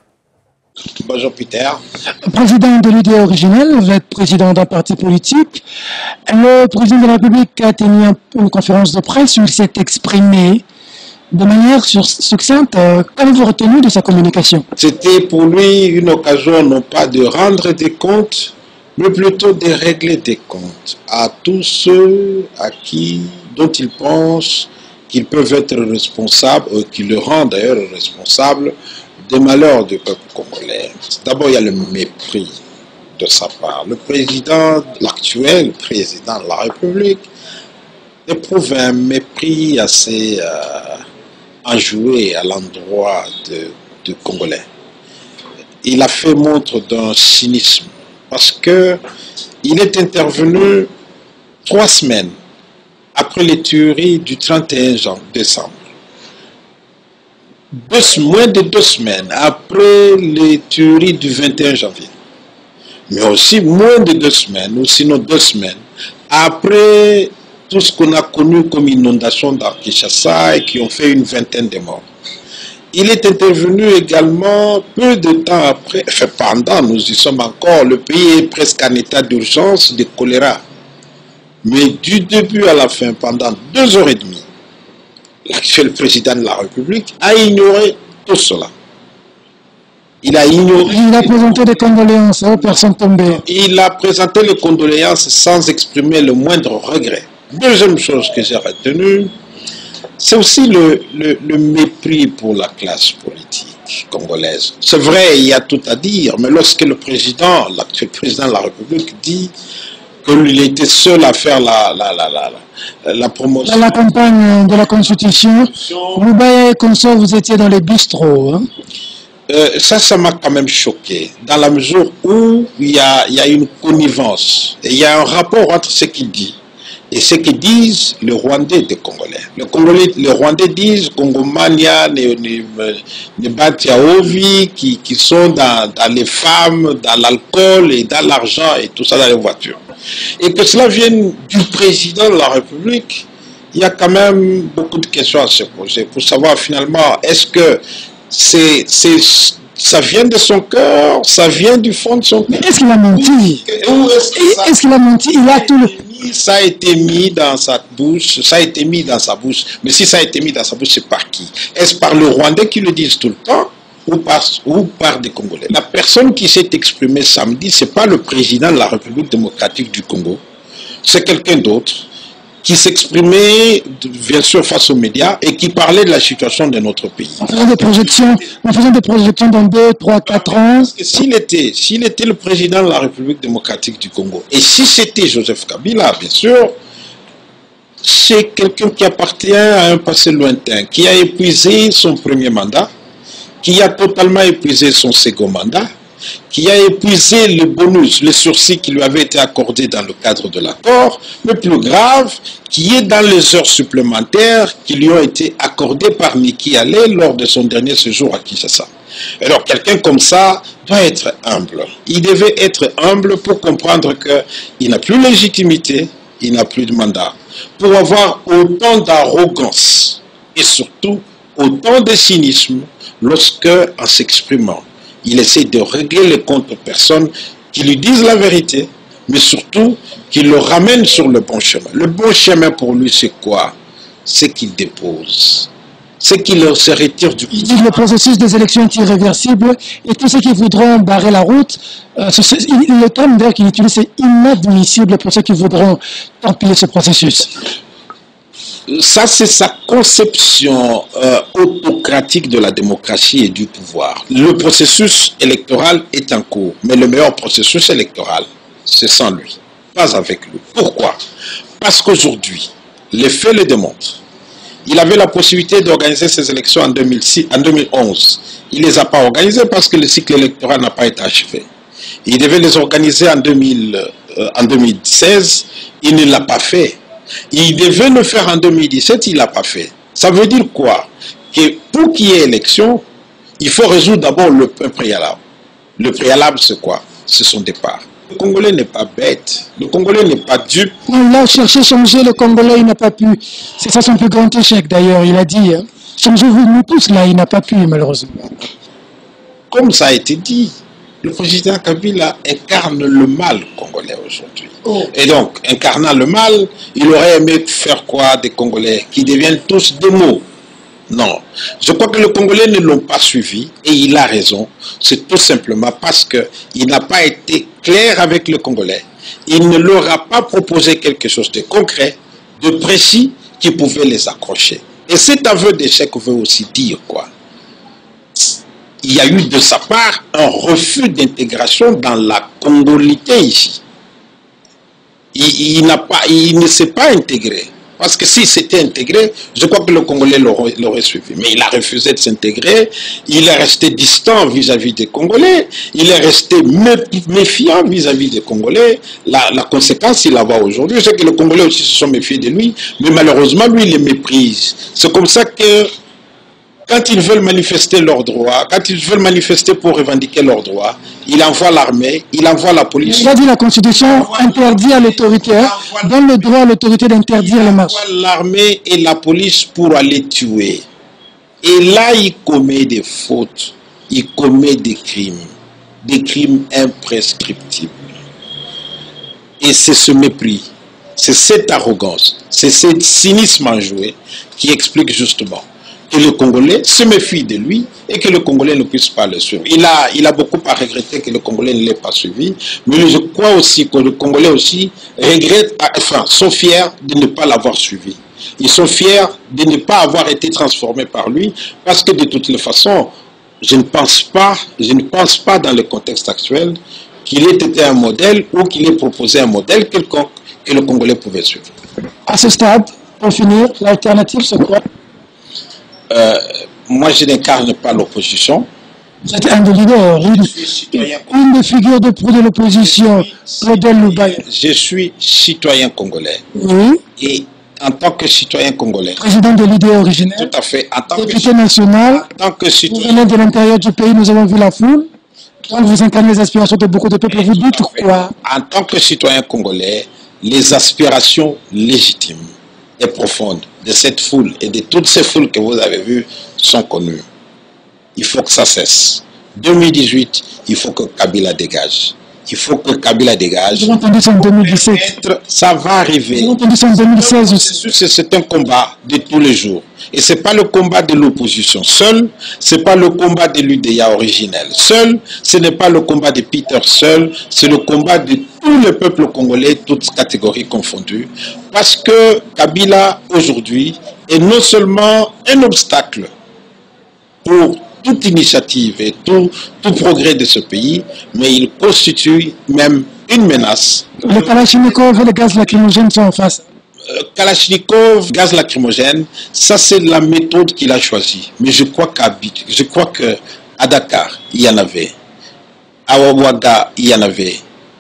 Bonjour Peter. Président de l'idée originelle, vous êtes président d'un parti politique. Le président de la République a tenu une conférence de presse où il s'est exprimé de manière succincte. Qu'avez-vous retenu de sa communication? C'était pour lui une occasion non pas de rendre des comptes, mais plutôt de régler des comptes à tous ceux dont il pense qu'ils peuvent être responsables, qui le rendent d'ailleurs responsable des malheurs du peuple congolais. D'abord, il y a le mépris de sa part. Le président, l'actuel président de la République, éprouve un mépris assez enjoué à l'endroit du Congolais. Il a fait montre d'un cynisme parce que il est intervenu 3 semaines après les tueries du 31 décembre. Moins de 2 semaines après les tueries du 21 janvier. Mais aussi moins de 2 semaines, ou sinon 2 semaines, après tout ce qu'on a connu comme inondation dans Kinshasa et qui ont fait une 20aine de morts. Il est intervenu également peu de temps après, enfin pendant, nous y sommes encore, le pays est presque en état d'urgence de choléra. Mais du début à la fin, pendant 2 heures et demie, l'actuel président de la République a ignoré tout cela. Il a ignoré... Il a présenté des condoléances aux personnes tombées. Il a présenté les condoléances sans exprimer le moindre regret. Deuxième chose que j'ai retenue, c'est aussi le mépris pour la classe politique congolaise. C'est vrai, il y a tout à dire, mais lorsque le président, l'actuel président de la République dit qu'il était seul à faire la promotion. Dans la campagne de la Constitution, Loubaye et consort, vous étiez dans les bistrots. Hein? Ça m'a quand même choqué, dans la mesure où il y a une connivence, et il y a un rapport entre ce qu'il dit et ce que disent les Rwandais des Congolais. Les Rwandais disent Congomania, Nebatiaovi, qui sont dans les femmes, dans l'alcool et dans l'argent et tout ça dans les voitures. Et que cela vienne du président de la République, il y a quand même beaucoup de questions à se poser pour savoir finalement, est-ce que ça vient de son cœur, ça vient du fond de son cœur. Est-ce qu'il a menti? Est-ce qu'il a menti? Il a tout le... Ça a été mis dans sa bouche, mais si ça a été mis dans sa bouche, c'est par qui? Est-ce par le Rwandais qui le disent tout le temps ou par des Congolais? La personne qui s'est exprimée samedi, ce n'est pas le président de la République démocratique du Congo, c'est quelqu'un d'autre qui s'exprimait bien sûr face aux médias et qui parlait de la situation de notre pays. En faisant des projections dans 2, 3, 4 ans. Parce que s'il était le président de la République démocratique du Congo, et si c'était Joseph Kabila, bien sûr, c'est quelqu'un qui appartient à un passé lointain, qui a épuisé son premier mandat, qui a totalement épuisé son second mandat, qui a épuisé le bonus, le sursis qui lui avait été accordé dans le cadre de l'accord, le plus grave, qui est dans les heures supplémentaires qui lui ont été accordées par Niki Halé lors de son dernier séjour à Kinshasa. Alors quelqu'un comme ça doit être humble. Il devait être humble pour comprendre qu'il n'a plus de légitimité, il n'a plus de mandat. Pour avoir autant d'arrogance et surtout autant de cynisme lorsque, en s'exprimant, il essaie de régler les comptes aux personnes qui lui disent la vérité, mais surtout qui le ramènent sur le bon chemin. Le bon chemin pour lui, c'est quoi? C'est qu'il dépose. C'est qu'il se retire du pouvoir. Il dit que le processus des élections est irréversible et tous ceux qui voudront barrer la route, le terme d'ailleurs qu'il utilise, c'est inadmissible pour ceux qui voudront torpiller ce processus. Ça, c'est sa conception autocratique de la démocratie et du pouvoir. Le processus électoral est en cours, mais le meilleur processus électoral, c'est sans lui, pas avec lui. Pourquoi? Parce qu'aujourd'hui, les faits le démontrent. Il avait la possibilité d'organiser ces élections en 2011. Il ne les a pas organisées parce que le cycle électoral n'a pas été achevé. Il devait les organiser en 2016, il ne l'a pas fait. Il devait le faire en 2017, il ne l'a pas fait. Ça veut dire quoi? Que pour qu'il y ait élection, il faut résoudre d'abord le préalable. Le préalable, c'est quoi? C'est son départ. Le Congolais n'est pas bête. Le Congolais n'est pas dupe. Il a cherché à changer le Congolais, il n'a pas pu. C'est ça son plus grand échec d'ailleurs, il a dit. Hein. Changez-vous nous tous là, il n'a pas pu malheureusement. comme ça a été dit, le président Kabila incarne le mal congolais aujourd'hui. Et donc, incarnant le mal, il aurait aimé faire quoi des Congolais qui deviennent tous des mots? Non. Je crois que les Congolais ne l'ont pas suivi et il a raison. C'est tout simplement parce qu'il n'a pas été clair avec les Congolais. Il ne leur a pas proposé quelque chose de concret, de précis, qui pouvait les accrocher. Et cet aveu d'échec veut aussi dire quoi? Il y a eu de sa part un refus d'intégration dans la congolité ici. Il ne s'est pas intégré. Parce que s'il s'était intégré, je crois que le Congolais l'aurait suivi. Mais il a refusé de s'intégrer, il est resté distant vis-à-vis des Congolais, il est resté méfiant vis-à-vis des Congolais. La conséquence, il la voit aujourd'hui. Je sais que les Congolais aussi se sont méfiés de lui, mais malheureusement, lui, il les méprise. C'est comme ça que quand ils veulent manifester leurs droits, quand ils veulent manifester pour revendiquer leurs droits, il envoie l'armée, il envoie la police. Il a dit la Constitution interdit à l'autorité, donne le droit à l'autorité d'interdire les marches. Il envoie l'armée et la police pour aller tuer. Et là, il commet des fautes, il commet des crimes imprescriptibles. Et c'est ce mépris, c'est cette arrogance, c'est ce cynisme enjoué qui explique justement que le Congolais se méfie de lui et que le Congolais ne puisse pas le suivre. Il a beaucoup à regretter que le Congolais ne l'ait pas suivi, mais je crois aussi que le Congolais aussi sont fiers de ne pas l'avoir suivi. Ils sont fiers de ne pas avoir été transformés par lui, parce que de toutes les façons, je ne pense pas dans le contexte actuel qu'il ait été un modèle ou qu'il ait proposé un modèle quelconque que le Congolais pouvait suivre. À ce stade, pour finir, l'alternative c'est quoi? Moi, je n'incarne pas l'opposition. Vous êtes un des leaders, une des figures de proue de l'opposition, Claudel Loubaya. Je suis citoyen congolais. Oui. Et en tant que citoyen congolais. Président de l'idée originelle. Tout à fait. En tant député national. En tant que citoyen. Vous venez de l'intérieur du pays, nous avons vu la foule. Donc vous incarnez les aspirations de beaucoup de peuples. Vous dites quoi? En tant que citoyen congolais, les aspirations légitimes et profondes de cette foule et de toutes ces foules que vous avez vues sont connues. Il faut que ça cesse. 2018, il faut que Kabila dégage. Il faut que Kabila dégage. J'ai entendu ça en 2017. Ça va arriver. J'ai entendu ça en 2016 aussi. C'est un combat de tous les jours. Et ce n'est pas le combat de l'opposition seul, ce n'est pas le combat de l'UDA originel seul, ce n'est pas le combat de Peter seul, c'est le combat de tout le peuple congolais, toutes catégories confondues. Parce que Kabila, aujourd'hui, est non seulement un obstacle pour toute initiative et tout progrès de ce pays, mais il constitue même une menace. Le Kalachnikov et le gaz lacrymogène sont en face. Kalachnikov, gaz lacrymogène, ça c'est la méthode qu'il a choisie. Mais je crois qu'à Dakar, il y en avait. À Ouagadougou, il y en avait.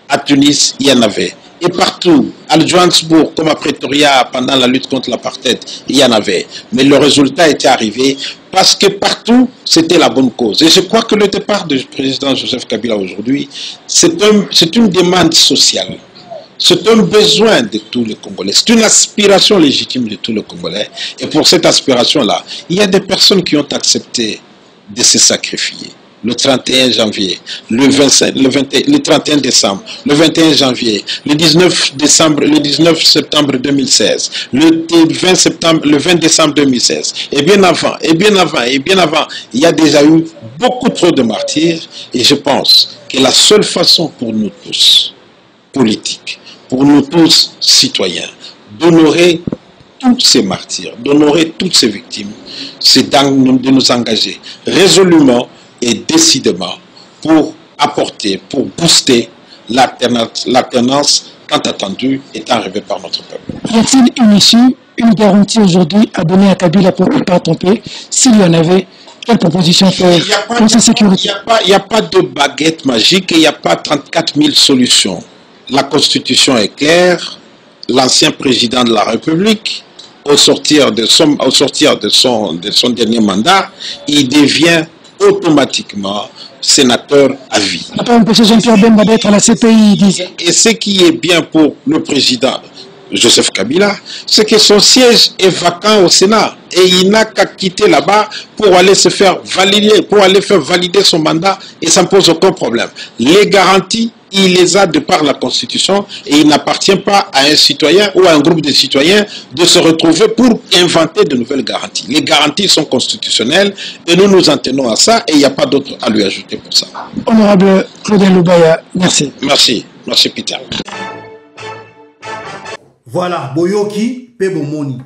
À Tunis, il y en avait. Et partout, à Johannesburg, comme à Pretoria, pendant la lutte contre l'apartheid, il y en avait. Mais le résultat était arrivé parce que partout, c'était la bonne cause. Et je crois que le départ du président Joseph Kabila aujourd'hui, c'est une demande sociale. C'est un besoin de tous les Congolais. C'est une aspiration légitime de tous les Congolais. Et pour cette aspiration-là, il y a des personnes qui ont accepté de se sacrifier. Le 31 janvier, le 31 décembre, le 21 janvier, le 19 septembre 2016, le 20 décembre 2016, et bien avant, il y a déjà eu beaucoup trop de martyrs, et je pense que la seule façon pour nous tous, politiques, pour nous tous, citoyens, d'honorer tous ces martyrs, d'honorer toutes ces victimes, c'est de nous engager résolument et décidément pour apporter, pour booster l'alternance tant attendue et tant rêvée par notre peuple. Y a-t-il une issue, une garantie aujourd'hui à donner à Kabila pour qu'il ne parte en paix? S'il y en avait, quelle proposition faire pour sa sécurité? Il n'y a pas de baguette magique et il n'y a pas 34 000 solutions. La Constitution est claire. L'ancien président de la République, au sortir de son dernier mandat, il devient automatiquement sénateur à vie. On n'a pas empêché Jean-Pierre Bemba d'être à la CPI, il disait. Et ce qui est bien pour le président Joseph Kabila, c'est que son siège est vacant au Sénat et il n'a qu'à quitter là-bas pour aller se faire valider, pour aller faire valider son mandat et ça ne pose aucun problème. Les garanties, il les a de par la Constitution et il n'appartient pas à un citoyen ou à un groupe de citoyens de se retrouver pour inventer de nouvelles garanties. Les garanties sont constitutionnelles et nous nous en tenons à ça et il n'y a pas d'autre à lui ajouter pour ça. Honorable Claudel Loubaya, merci. Merci, merci Peter. Voilà, Boyoki, Pebomoni.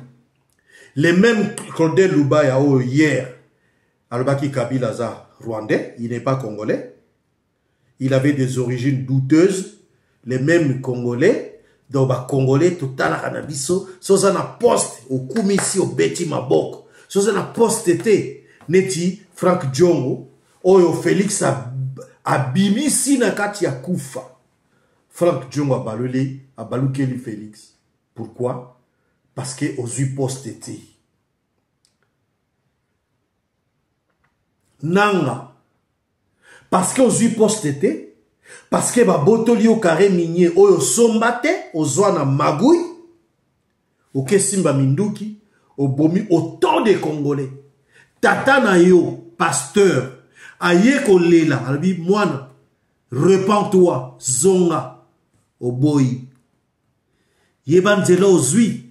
Les mêmes Claudel Loubaya hier, Albaki Kabila rwandais, il n'est pas congolais. Il avait des origines douteuses. Les mêmes Congolais, donc Congolais, total à Canabiso, Sozana poste au Kumisi au Beti Maboko, Sozana poste était Neti Frank Djongo, Oyo Félix Abimisi Nakati ya Kufa. Frank Djongo a balukeli Félix. Pourquoi? Parce que aux poste était. Nanga. Parce que aux poste était. Parce que botoli au carré minier oyo sombate ozwana magui oke simba minduki obomi autant de Congolais. Tata na yo pasteur aye kolela albi mwana repens-toi zonga oboyi yeba nzela ozwi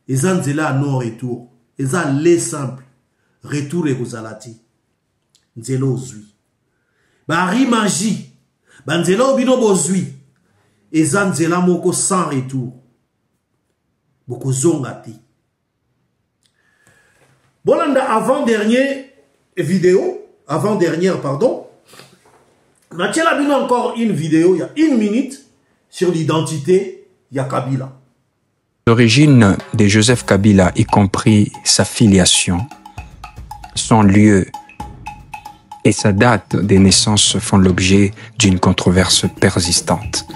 eza nzela non retour eza les simple retour ekozalati nzela ozwi bari magie banzela obino bozwi eza nzela moko sans retour boko zonga te bolanda avant-dernière pardon natiela bino encore une vidéo il y a 1 minute sur l'identité ya Kabila. L'origine de Joseph Kabila, y compris sa filiation, son lieu et sa date de naissance font l'objet d'une controverse persistante.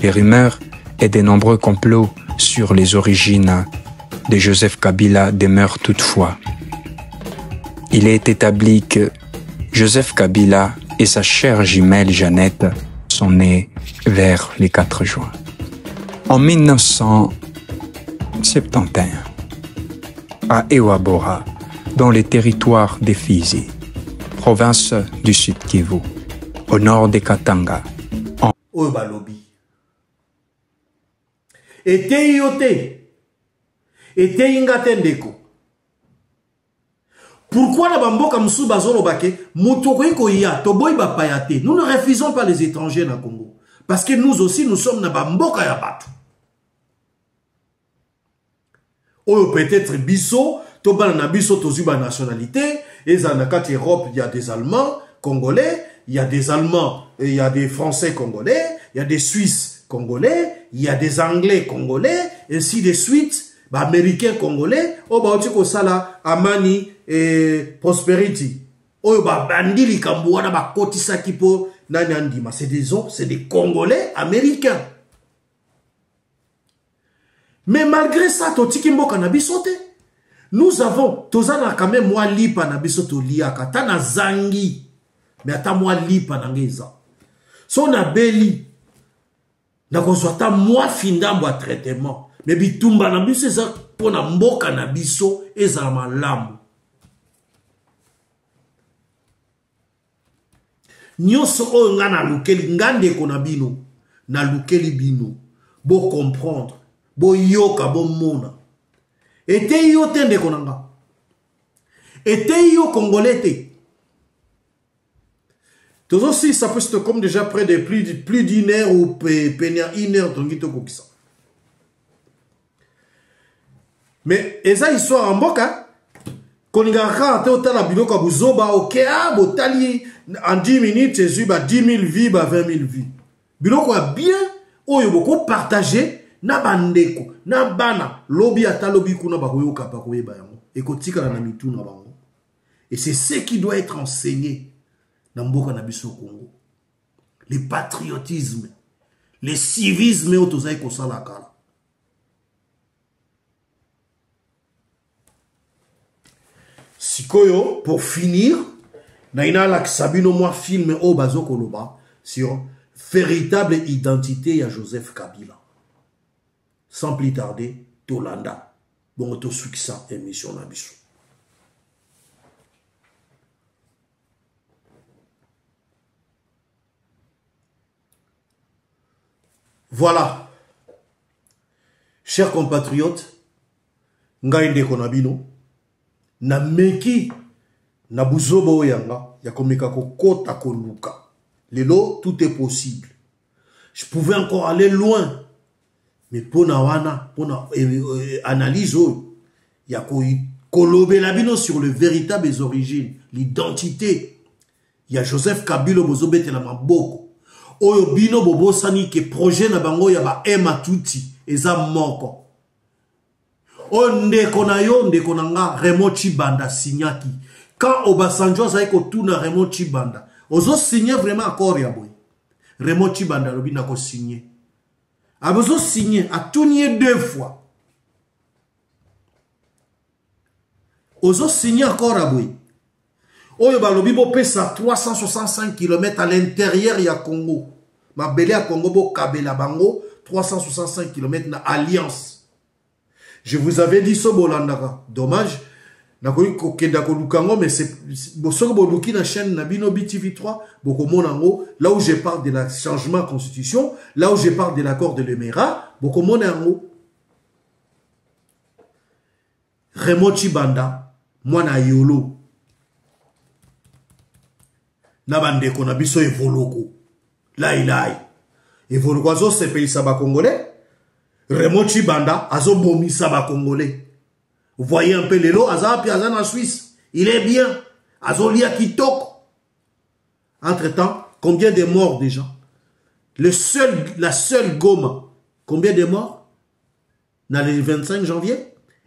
Les rumeurs et de nombreux complots sur les origines de Joseph Kabila demeurent toutefois. Il est établi que Joseph Kabila et sa chère jumelle Jeannette sont nés vers les 4 juin. En 1971, à Ewabora, dans les territoires des Fizi, province du Sud Kivu, au nord de Katanga. Oyobalobi. Ete yote. Ete ingatendeko. Pourquoi na bamboka msu bazolo bake mutoko iko ya toboy ba payate. Nous ne refusons pas les étrangers na Congo parce que nous aussi nous sommes na bamboka ya batu. Oyo peut-être biso to bana na biso tozuba nationalité et en Europe il y a des Allemands congolais, il y a des Allemands et il y a des Français congolais, il y a des Suisses congolais, il y a des Anglais congolais, ainsi de suite. Bah, Américains congolais, oh bah otiko sala Amani et Prosperity. Oh bah bandili kambuana ba kotisa kipo nani andima. C'est des Congolais américains. Mais malgré ça, totiki mboka na bisote. Nous avons tozana quand même moi lipa na bisoto liaka tana zangi. Mais ata moi lipa na ngeza. So na beli na kozwata moi findambo a traitement. Mais bitumba na biso eza pona mboka na biso eza malamu. Nyonso oyo nga na lukeli ngande ko na bino na lukeli bino bo comprendre bo yoka bo mona. Ete yo tende konanga. Ete yo congolais te. Tous aussi ça peut être comme déjà près de plus d'une heure ou penia 1 heure tongito kokisa. Mais eza histoire en mboka koningaka te otala biloko buzoba okea botali en 10 minutes ezu ba 10 000 vies ba 20 000 vies. Biloko ya bien oyo boko partager na bandeko na bana lobi ata lobi kuna bakoyoka bakoyeba yango ekotika na mitu na bango. Et c'est ce qui doit être enseigné na mboka na biso Congo. Le patriotisme, le civisme otozai kosala kala. Sikoyo, pour finir, naina lak sabino moi film au bazokoloba sur véritable identité à Joseph Kabila. sans plus tarder, Tolanda. Bon, to succès émission Nabiso. Voilà. Chers compatriotes, ngainde konabino, na meki na buzobo yanga, ya komeka kota koluka. Lelo, tout est possible. Je pouvais encore aller loin. Mais pour na analyse, il y a kolobe labino sur le véritable origines, l'identité. Il y a Joseph Kabila Bozobete la maboko. Oyo bino bobo sani ke projet na bango ya ba ema tuti eza moko. O ndeko na yo ndeko na nga Raymond Tshibanda signaki. Quand Obasanjo zaiko tuna Raymond Tshibanda, ozo signer vraiment accord ya boy. Raymond Tshibanda lobi na ko signer. Abozo signer a tourné 2 fois. Ozo signer accord ya boy. Oyo balobi bo pesa 365 km à l'intérieur ya Congo. Ma belé à Congo bo kabela bango 365 km na alliance. Je vous avais dit so bolandaka. Dommage. Nakoyi kokenda ko lukango mais c'est bosoko boluki na chaîne na bino BTV3 boko monango là où je parle de la changement constitution, là où je parle de l'accord de l'Emera, boko monango. Raymond Tshibanda mwana yolo. Nabande kona biso evoloko. Lai. Evoloko azo se pays saba congolais. Raymond Tshibanda azo bomi saba congolais. Vous voyez un peu les lots, Azan en Suisse. Il est bien. Azo lia kitoko. Entre-temps, combien de morts déjà? La seule Goma. Combien de morts? Dans le 25 janvier?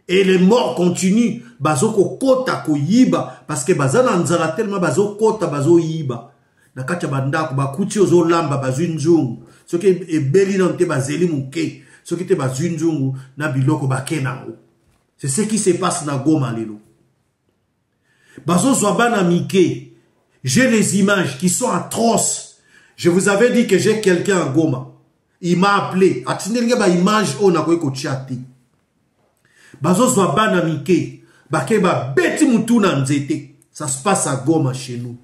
Et les morts continuent. Bazo ko kota ko yiba. Parce que bazana nzala tellement bazo kota bazo yiba. Na kacha bandako bakuti ozo lamba bazunzungu. Ce qui est beli nante bazeli muke. Ce qui est bazunzungu na biloko bakenango. C'est ce qui se passe dans Goma lelo. Bazo Zwabana Mike. J'ai les images qui sont atroces. Je vous avais dit que j'ai quelqu'un à Goma. Il m'a appelé. Atinelge ba image on a ko chati. Bazo Zwabana Mike. Bakeba beti mutuna nzete. Ça se passe à Goma chez nous.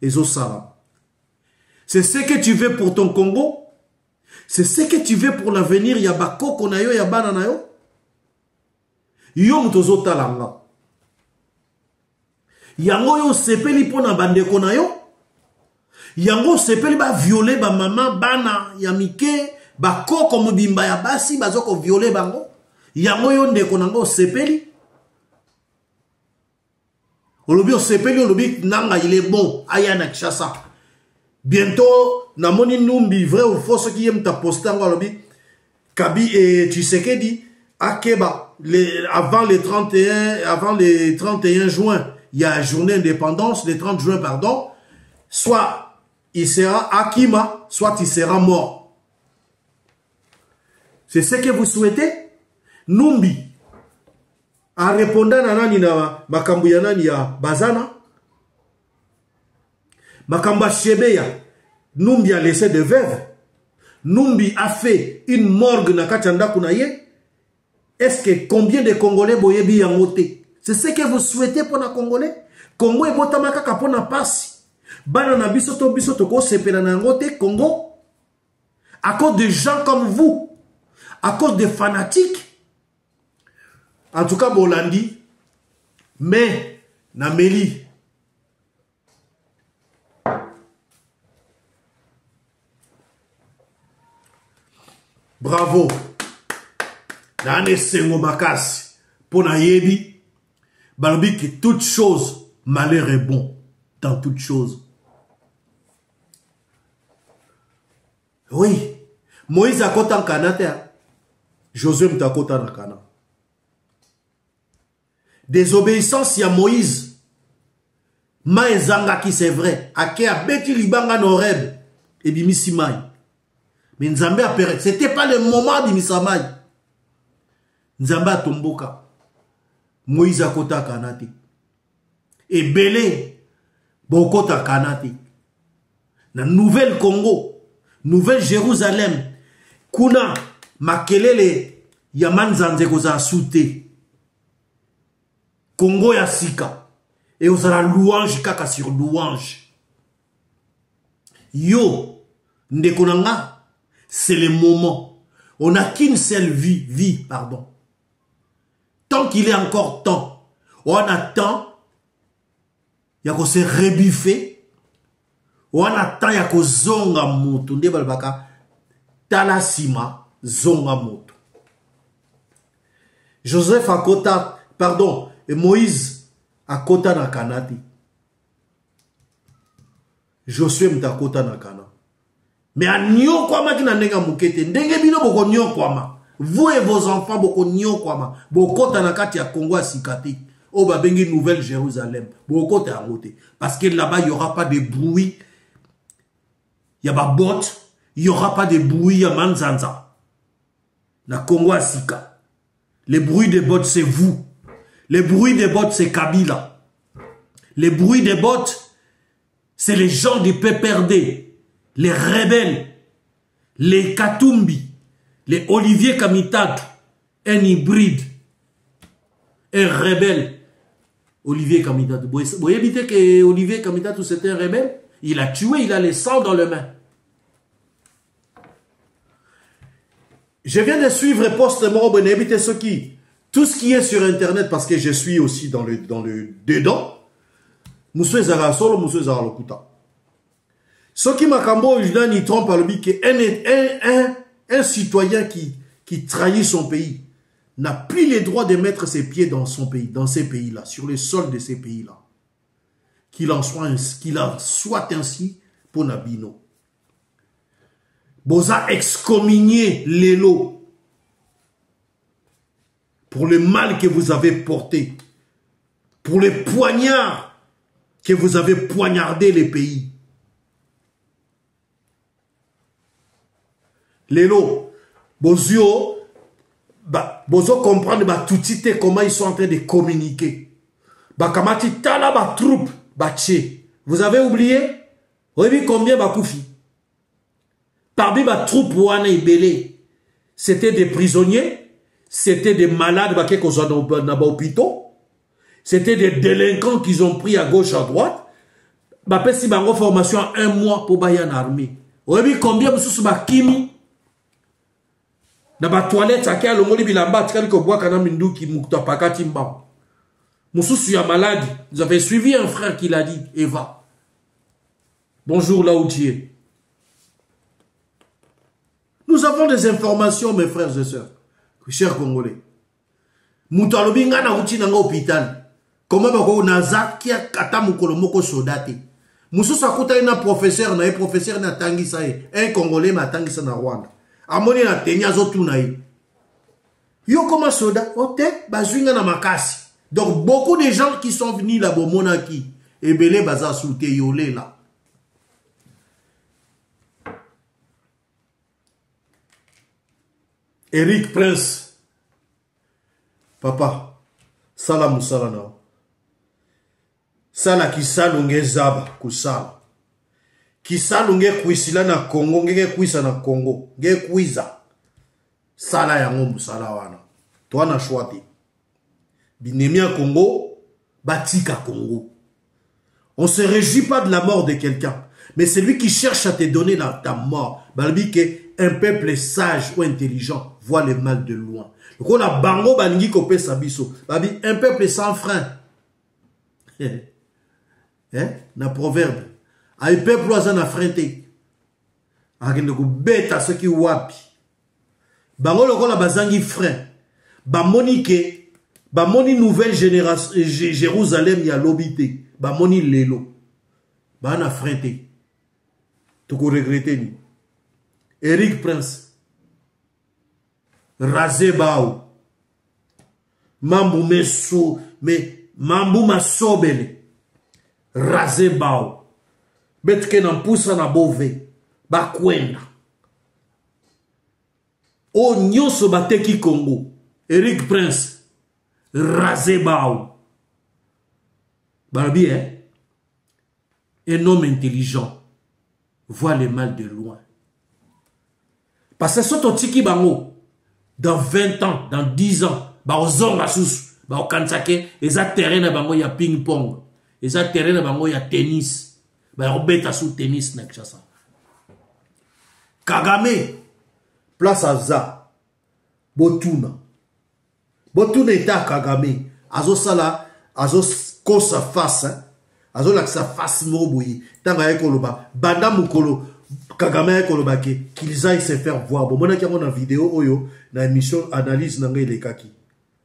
Ezo Salam. C'est ce que tu veux pour ton Congo? C'est ce que tu veux pour l'avenir? Yabako konayo yabana nayo? Yo mutozo talanga. Yango yo sepeli pona bandeko na yo. Yango sepeli ba violer ba mama bana ya mike ba koko mubimba ya basi bazoko violer bango. Yango yo ndeko nango sepeli. Olobi o sepeli olobi nanga il est bon aya na Kinshasa. Bientôt na moni numbi vrai ou faux ce qui aime ta poster ngo olobi Kabi et Tshisekedi akeba. Avant le 31 juin, il y a journée d'indépendance, le 30 juin, pardon, soit il sera Akima, soit il sera mort. C'est ce que vous souhaitez? Numbi, en répondant à nani na makambu ya nani ya Bazana, makamba Shebeya, Numbi a laissé de veuve, Numbi a fait une morgue na kachanda kunaye. Est-ce que combien de Congolais boyebi yangote? C'est ce que vous souhaitez pour les Congolais? Congo et botamaka kapona passe. Bana na bisoto ko sepela na yangote Congo. À cause de gens comme vous. À cause des fanatiques. En tout cas, Bolandi. Mais, Nameli. Bravo. Nane sengo makasi pour na yebi balobi que toute chose malheur est bon dans toute chose. Oui, Moïse a kota en Canada, Josué mta kota na Cana. Désobéissance ya Moïse. Maezanga qui c'est vrai, ake a beti libanga noreb et bimisi mai. Mais Nzambe a perdu, c'était pas le moment bimisa mai. Nzamba tomboka. Moïse a kota kanati. Et Belé bokota kanati. Na Nouvelle Congo, Nouvelle Jérusalem, kuna makelele ya manzanze koza soute Congo ya sika et ozala louange kaka sur louange yo ndeko nanga c'est le moment on n'a qu'une seule vie pardon tant qu'il est encore temps on attend ya ko se rebiffer on attend ya ko zonga moto nde balbaka tala sima zonga moto Joseph akota pardon et Moïse akota na kanati Josué mtakota na kana mais a nyo kwama kina ndenga mukete ndenge bino boko nyo kwama vous et vos enfants boko nyo kwama bokota na kati ya Congo sikati o babengi Nouvelle Jérusalem bokota ya moté parce que là-bas il y aura pas de bruit il y a pas bot il y aura pas de bruit ya manzanza na Congo sika les bruits des bottes c'est vous les bruits des bottes c'est Kabila les bruits des bottes c'est les gens du PPRD, les rebelles, les Katumbi, les Olivier Kamitatu, un hybride, un rebelle. Olivier Kamitatu. Vous voyez éviter que Olivier Kamitatu c'était un rebelle? Il a tué, il a le sang dans les mains. Je viens de suivre post-mort, tout ce qui est sur Internet, parce que je suis aussi dans le dedans. Moussou Zara solo, Moussou Zara lokuta. Ce qui m'a cambo, il trompe à l'objet qu'un citoyen qui trahit son pays n'a plus le droit de mettre ses pieds dans son pays, dans ces pays-là, sur le sol de ces pays-là. Qu'il en soit ainsi pour Nabino. Boza excommunié Lélo pour le mal que vous avez porté, pour les poignards que vous avez poignardé les pays. Lélo, Bozio, Bozo comprendre tout comment ils sont en train de communiquer. Kamati tala ba troupe, vous avez oublié? Oui, combien bakoufi? Parmi ma troupe wana ibele, c'était des prisonniers, c'était des malades c'était des délinquants qu'ils ont pris à gauche, à droite. Bah, si bango formation en 1 mois pour bayan armée. Vous avez combien de choses bakimi? Dans la toilette, ça a l'ongoli bilamba, tkali ko bois kana mindu ki mukta pakati mba. Moussou ya malade. Vous avez suivi un frère qui l'a dit, Eva. Bonjour là où tu es. Nous avons des informations, mes frères et sœurs, chers Congolais. Moutalobi nga na uti na hôpital. Comment bako naza kia kata mukolo moko sodate. Moussou sakuta na professeur na tangisa un Congolais ma tangisa na Rwanda. Amoni na tenya zotu na ye. Yo comment soda ote bazwinga na makasi. Donc beaucoup de gens qui sont venus là monaki et belé baza soute yolé là. Eric Prince. Papa, sala musala na. Sala kisalunge zaba kusala. Kisalunge kuisila na Congo, ngeke kuisa na Congo, ngeke kuisa. Sala ya ngombu sala wana. Toi na choisi. Binemia Congo, batika Congo. On se réjouit pas de la mort de quelqu'un, mais c'est lui qui cherche à te donner ta mort. Balbi que un peuple sage ou intelligent voit le mal de loin. Donc on a bango balingi kopé sabiso. Babi un peuple sans frein. Na proverbe. Un peuple oisan a frenté. Akende ko beta ce qui wapi. Bango loko la bazangi frein. Bamoni ke bamoni nouvelle génération Jérusalem ya lobité. Bamoni lelo. Bana frenté. Toko regretter ni. Eric Prince. Razé bao. Mambu meso me mambu masobele. Razé bao. Betke nan poussa na bove. Bakwenda. O nyoso bateki Congo. Eric Prince. Razé bao. Barbi, un homme intelligent voit le mal de loin. Parce que ce tiki bango, dans 20 ans, dans 10 ans, bazonga susu, baokansake, eza terrain na bango ya ping-pong, eza terrain na bango ya tennis, baobeta sous tennis na Kinshasa. Kagame, place à za, botuna. Botuna eta Kagame, azo sala, azo kosa face, azo laksa face moboyi, tanga ekoloba, banda mukolo, Kagame ekoloba qu'ils aillent se faire voir. Bon, moi, qui a mon vidéo, oyo, na émission analyse nanga ilekaki.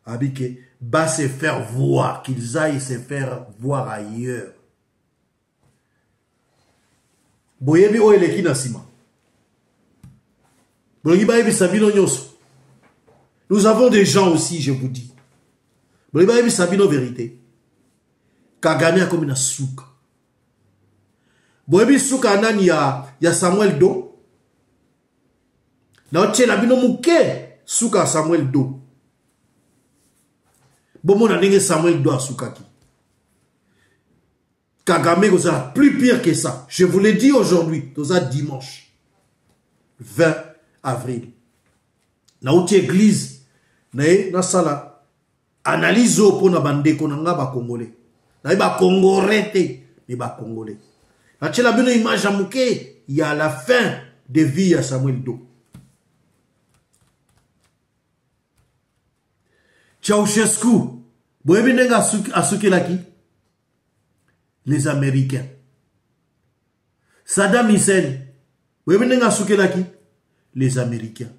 Abike, va se faire voir, qu'ils aillent se faire voir ailleurs. Boyebi o eleki na sima. Boyebi bayebi sabino nyoso. Nous avons des gens aussi, je vous dis. Boyebi bayebi sabino vérité. Kagame a comme une souka. Boyebi souka anani ya Samuel Do. Na otie na bino muke souka Samuel Do. Bomo na ndenge Samuel Do a souka ki. Kagame goza plus pire que ça. Je vous l'ai dit aujourd'hui, toza dimanche 20 avril. Na outi église na sala analyse pour na bandeko na nga ba congolais. Na ba congolais te, ni ba congolais. Na tchela bino image amuke, il y a la fin de vie à Samuel Do. Ceausescu, boyebi nenga asuke laki les Américains. Saddam Hussein, boyebi nenga asuke laki les Américains.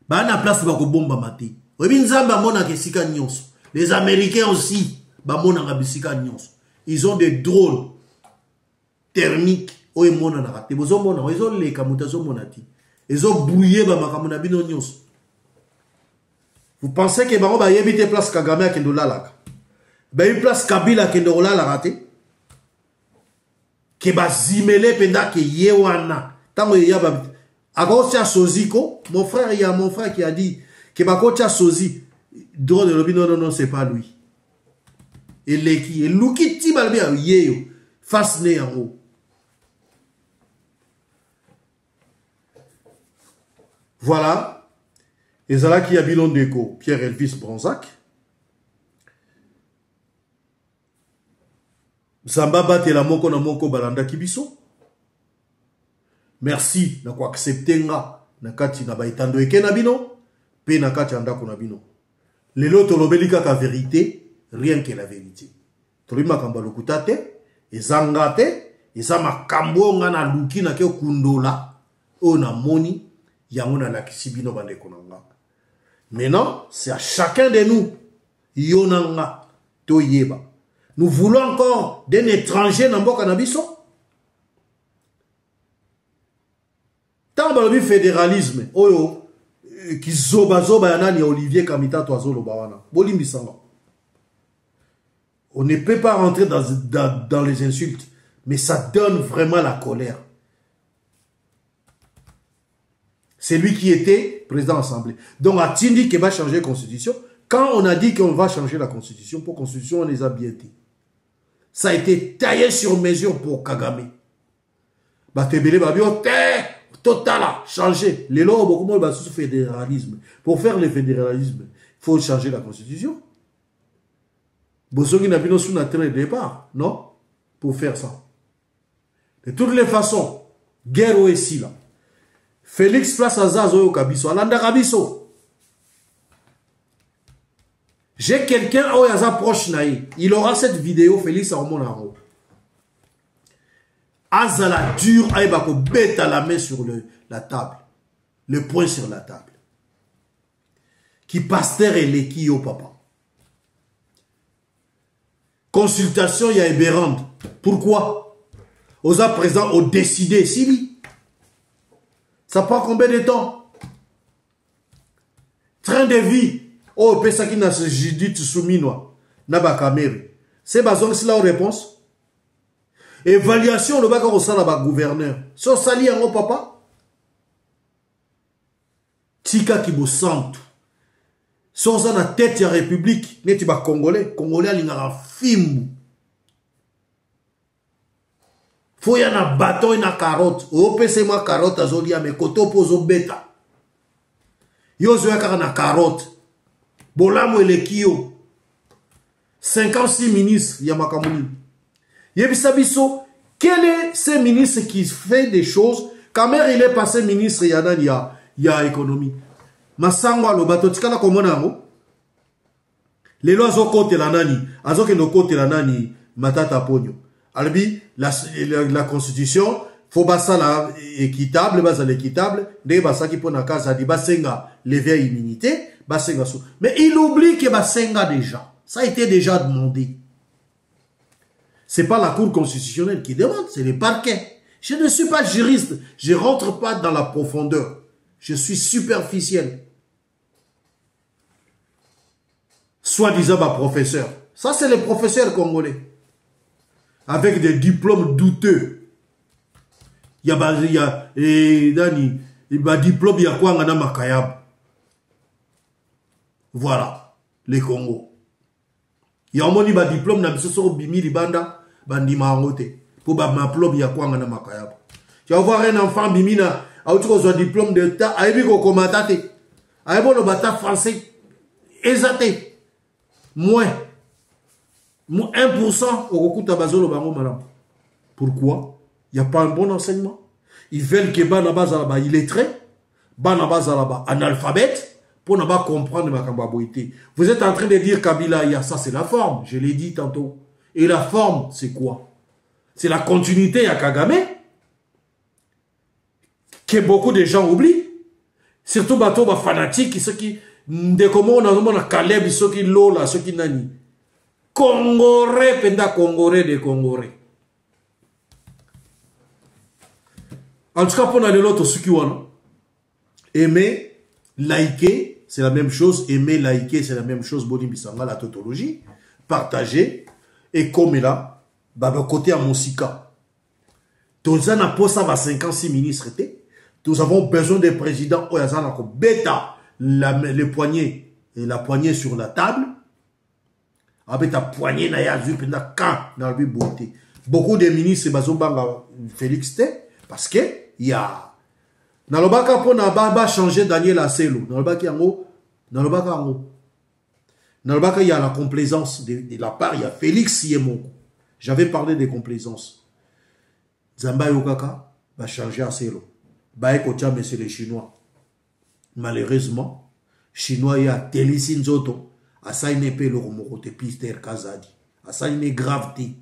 Ba na place ba ko bomba mati. Boyebi nzamba mona ke sika nyonso. Les Américains aussi ba mona ngabisika nyonso. Ils ont des drones thermiques oye mona na rate. Bozo mona, ozo le kamutazo monati. Ils ont bouillé ba makamuna bino nyonso. Vous pensez que Baro va y éviter place Kagame à Kendola là? Ben une place Kabila Kendola la raté. Que va zimele penda que yewana. Tango ya ba. Agosia Soziko, mon frère, il y a mon frère qui a dit que Bakocha Sozi, drôle de lobby, non, c'est pas lui. Et Leki, et Luki Tibalbia, yeyo, face né en haut. Voilà. Et là qui a bilon d'écho, Pierre Elvis Bronzac. Zamba bate la moko na moko balanda kibiso. Merci na ko accepter nga na kati na baitando eke na bino pe na kati andako na bino. Lelo tolobeli kaka vérité, rien que la vérité. Tolima kamba lokutate, ezangate, ezama kambo nga na luki na ke kundola o na moni yango na lakisi bino bande konanga. Maintenant, c'est à chacun de nous yonanga to yeba. Nous voulons encore d'un étranger dans mboka na biso. Tant balobi fédéralisme, oyo ki zoba yanani ya Olivier Kamita to azolo bawana. Bolimbi sanga. On ne peut pas rentrer dans les insultes, mais ça donne vraiment la colère. C'est lui qui était président de l'Assemblée. Donc, Atindi qui va changer la constitution. Quand on a dit qu'on va changer la constitution, pour constitution, on les a bien dit. Ça a été taillé sur mesure pour Kagame. Batebele Babio, total, changer. Les lois, beaucoup moins, sous fédéralisme. Pour faire le fédéralisme, il faut changer la constitution. Bosongi n'a pas sous notre départ, non? Pour faire ça. De toutes les façons, guerre ou ici, là. Félix Place Azazo Kabiso, Alanda Kabiso. J'ai quelqu'un au Yaza proche naï. Il aura cette vidéo, Félix Armonaro. Azala dur, aïbako bêta la main sur la table. Le poing sur la table. Qui pasteur et l'équi au papa. Consultation, il y a Eberand. Pourquoi? Osa présent ont décidé, si oui. Ça prend combien de temps? Train de vie. Oh, Pesaki na se Judith Souminoa. Naba Kamere. C'est bazong si la réponse. Évaluation, le bac au sein de gouverneur. So sali en papa. Tika ki bo santu. So sa na tête ya république. Neti ba Congolais. Congolais alingara fimbu. Faut y en a bâton et na carotte. Au PC moi carotte azolia mais koto pozo beta. Yo zoyaka na carotte. Bolamo elekio. 56 ministres Yamakamuni. Yebisa biso, quel est ce ministre qui fait des choses? Quand il est passé ministre ya économie. Masango alobato tikala komona ngo. Lelo azokote la nani, azoke no kote la nani matata ponyo. Albi la constitution faut basa la équitable, basa l'équitable, de basa qui pona casa di basenga lever immunité, basenga so. Mais il oublie que basenga déjà. Ça a été déjà demandé. C'est pas la Cour constitutionnelle qui demande, c'est les parquets. Je ne suis pas juriste, je rentre pas dans la profondeur. Je suis superficiel. Soi-disant professeur. Ça, c'est les professeurs congolais. Avec des diplômes douteux. Il y a diplôme, il y a quoi en Makayab. Voilà, les Congos. Il y a un diplôme na biso bimi libanda bandima angote pour ba diplôme ya kwanga na makayaba. Tu vas voir un enfant bimi na auto ko diplôme d'état aibi ko komatate. Aibo le bata français exacté. Moins 1% au kokuta bazolo bango malam. Pourquoi? Il y a pas un bon enseignement. Ils veulent que bana bazala illettré, bana bazala analphabète. Pour ne pas comprendre ma cambaboïté. Vous êtes en train de dire Kabila, ça c'est la forme, je l'ai dit tantôt. Et la forme, c'est quoi? C'est la continuité à Kagame, que beaucoup de gens oublient. Surtout bateau fanatiques, ceux qui, de comment on a Caleb, ceux qui Lola, ceux qui nani. Congoré, penda Congoré de Congoré. En tout cas, pour aller l'autre, ceux qui ont aimer, liker, c'est la même chose. Aimer, liker, c'est la même chose. Boni Bissanga, la tautologie. Partager. Et comme là, côté à Monsika. Tous en a posé à 56 ministres. Nous avons besoin des présidents. Bêta, le poignet et la poignée sur la table. Avec ta poignée, beaucoup de ministres, Félix T. Parce que, il y a. Nalobaka po na ba changer Daniel Asselo. Nalobaka yango. Nalobaka yango. Nalobaka il y a la complaisance de la part, il y a Félix Yemoko. J'avais parlé de complaisance. Zamba Yokaka va changer Asselo. Ba ekotia mais c'est les Chinois. Malheureusement, Chinois il y a Télisine Zoto. Asaine pe le romokote Pister Kazadi. Asaine gravité.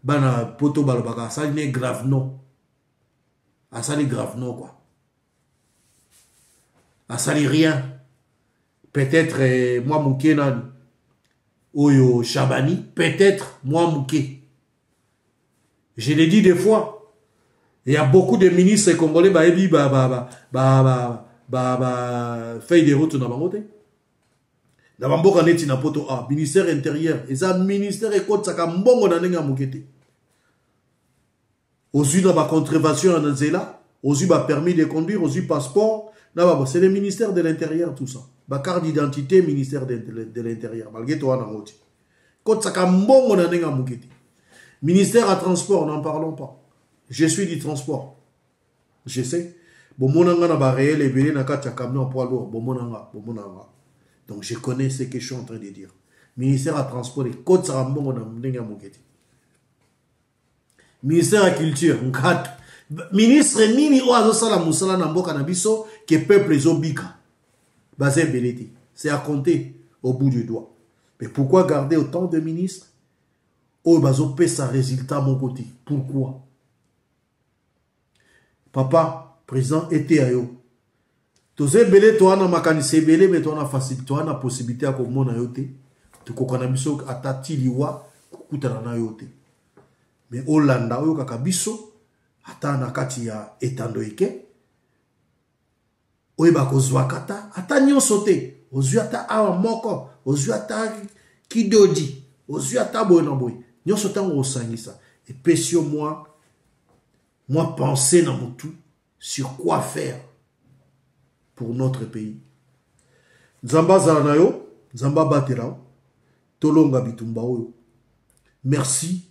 Bana poto balobaka asaine grave non. Asaine grave non quoi. Ça n'est rien. Peut-être moi Mouké Nani. Oyo Chabani. Peut-être moi Mouké. Je l'ai dit des fois. Il y a beaucoup de ministres congolais feuille de route na bangote. Na bamboka neti na poto a ministère intérieur. Et ça ministère ekot saka mbongo na nenga mukete. Ozu na ba contravention en Nzela. Ozu ba permis de conduire. Ozu passeport. C'est le ministère de l'Intérieur, tout ça. Ma carte d'identité, ministère de l'Intérieur. Malgré toi, on a ministère à transport, n'en parlons pas. Je suis du transport. Je sais. Donc je connais ce que je suis en train de dire. Ministère à transport, ministère à culture, ministre nini oazo sala musala na mboka na biso que peuple ezobika basé beleti c'est à compter au bout du doigt. Mais pourquoi garder autant de ministres au bazo pesa résultat mon côté? Pourquoi? Papa président était ayo tozé belé toi na makanisi belé mais toi na facilité toi na possibilité à komona yote to kokana biso atati liwa kutana na yote. Mais Hollanda oyo kaka biso ata na kati ya etando eke oyeba kozwa kata ata nyonso te ozwi ata awa moko ozwi ata kidodi ozwi ata boye na boye nyonso tango osangisa epesio moi penser na mutu sur quoi faire pour notre pays. Nzamba zala na yo nzamba batela tolonga bitumba oyo. Merci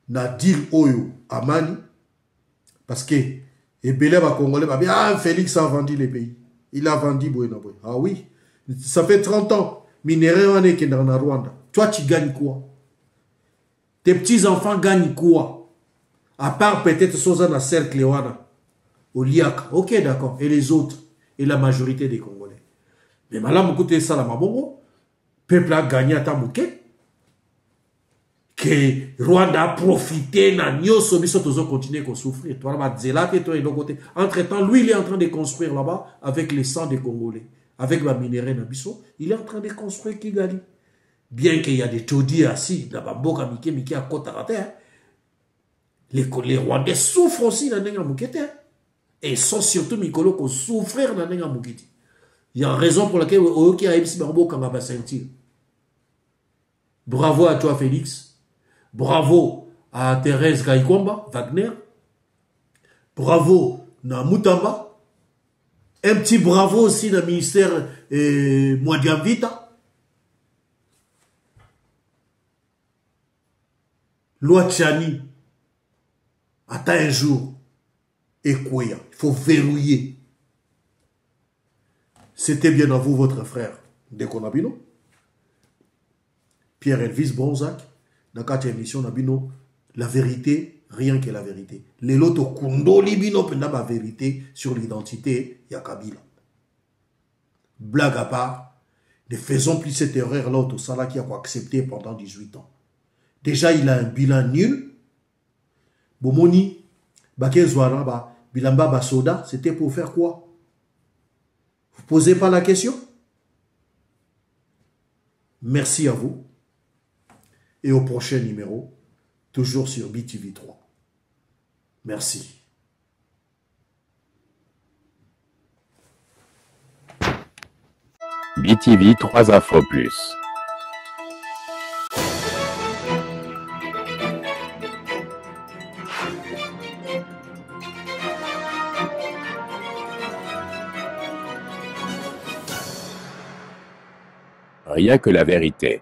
na deal oyo amani. Parce que les Congolais va bien, Félix a vendu les pays. Il a vendu Boenaboy. Ah oui. Ça fait 30 ans. Minéré on est dans la Rwanda. Toi, tu gagnes quoi? Tes petits-enfants gagnent quoi? À part peut-être Sosa na cercle wana. Au Liaka. Ok, d'accord. Et les autres? Et la majorité des Congolais. Mais maintenant, beaucoup de ça, la mabongo. Peuple a gagné à Tamouké. Que Rwanda a profité, na nyoso, biso tozo continuer à souffrir. Toi, là, Zelate, toi, et de l'autre côté. Entre-temps, lui, il est en train de construire là-bas avec les sangs des Congolais. Avec la minérale na biso, il est en train de construire Kigali. Bien qu'il y a des taudis assis, na bamboka mike à côte à terre. Les Rwandais souffrent aussi dans Nenga Moukete. Et ils sont surtout Mikolo qui souffrent dans Nenga Moukete. Il y a une raison pour laquelle Oyoki a MC Barbo Kangaba sentir. Bravo à toi, Félix. Bravo à Thérèse Gaïkomba, Wagner. Bravo à Moutamba. Un petit bravo aussi dans le ministère Mwadiamvita. Loi Tchani. Attends un jour. Ekouya. Il faut verrouiller. C'était bien à vous, votre frère, Dekonabino. Pierre Elvis Bronzac. Dans cette émission, Nabino, la vérité, rien que la vérité. Les loto kundo libino pendant ma vérité sur l'identité Yakabila. Blague à part, ne faisons plus cette erreur là au Sala qui a accepté pendant 18 ans. Déjà, il a un bilan nul. Bomoni, Bakezwara, Bilamba Basoda, c'était pour faire quoi? Vous posez pas la question? Merci à vous. Et au prochain numéro, toujours sur BTV3. Merci. BTV 3 Infos Plus. Rien que la vérité.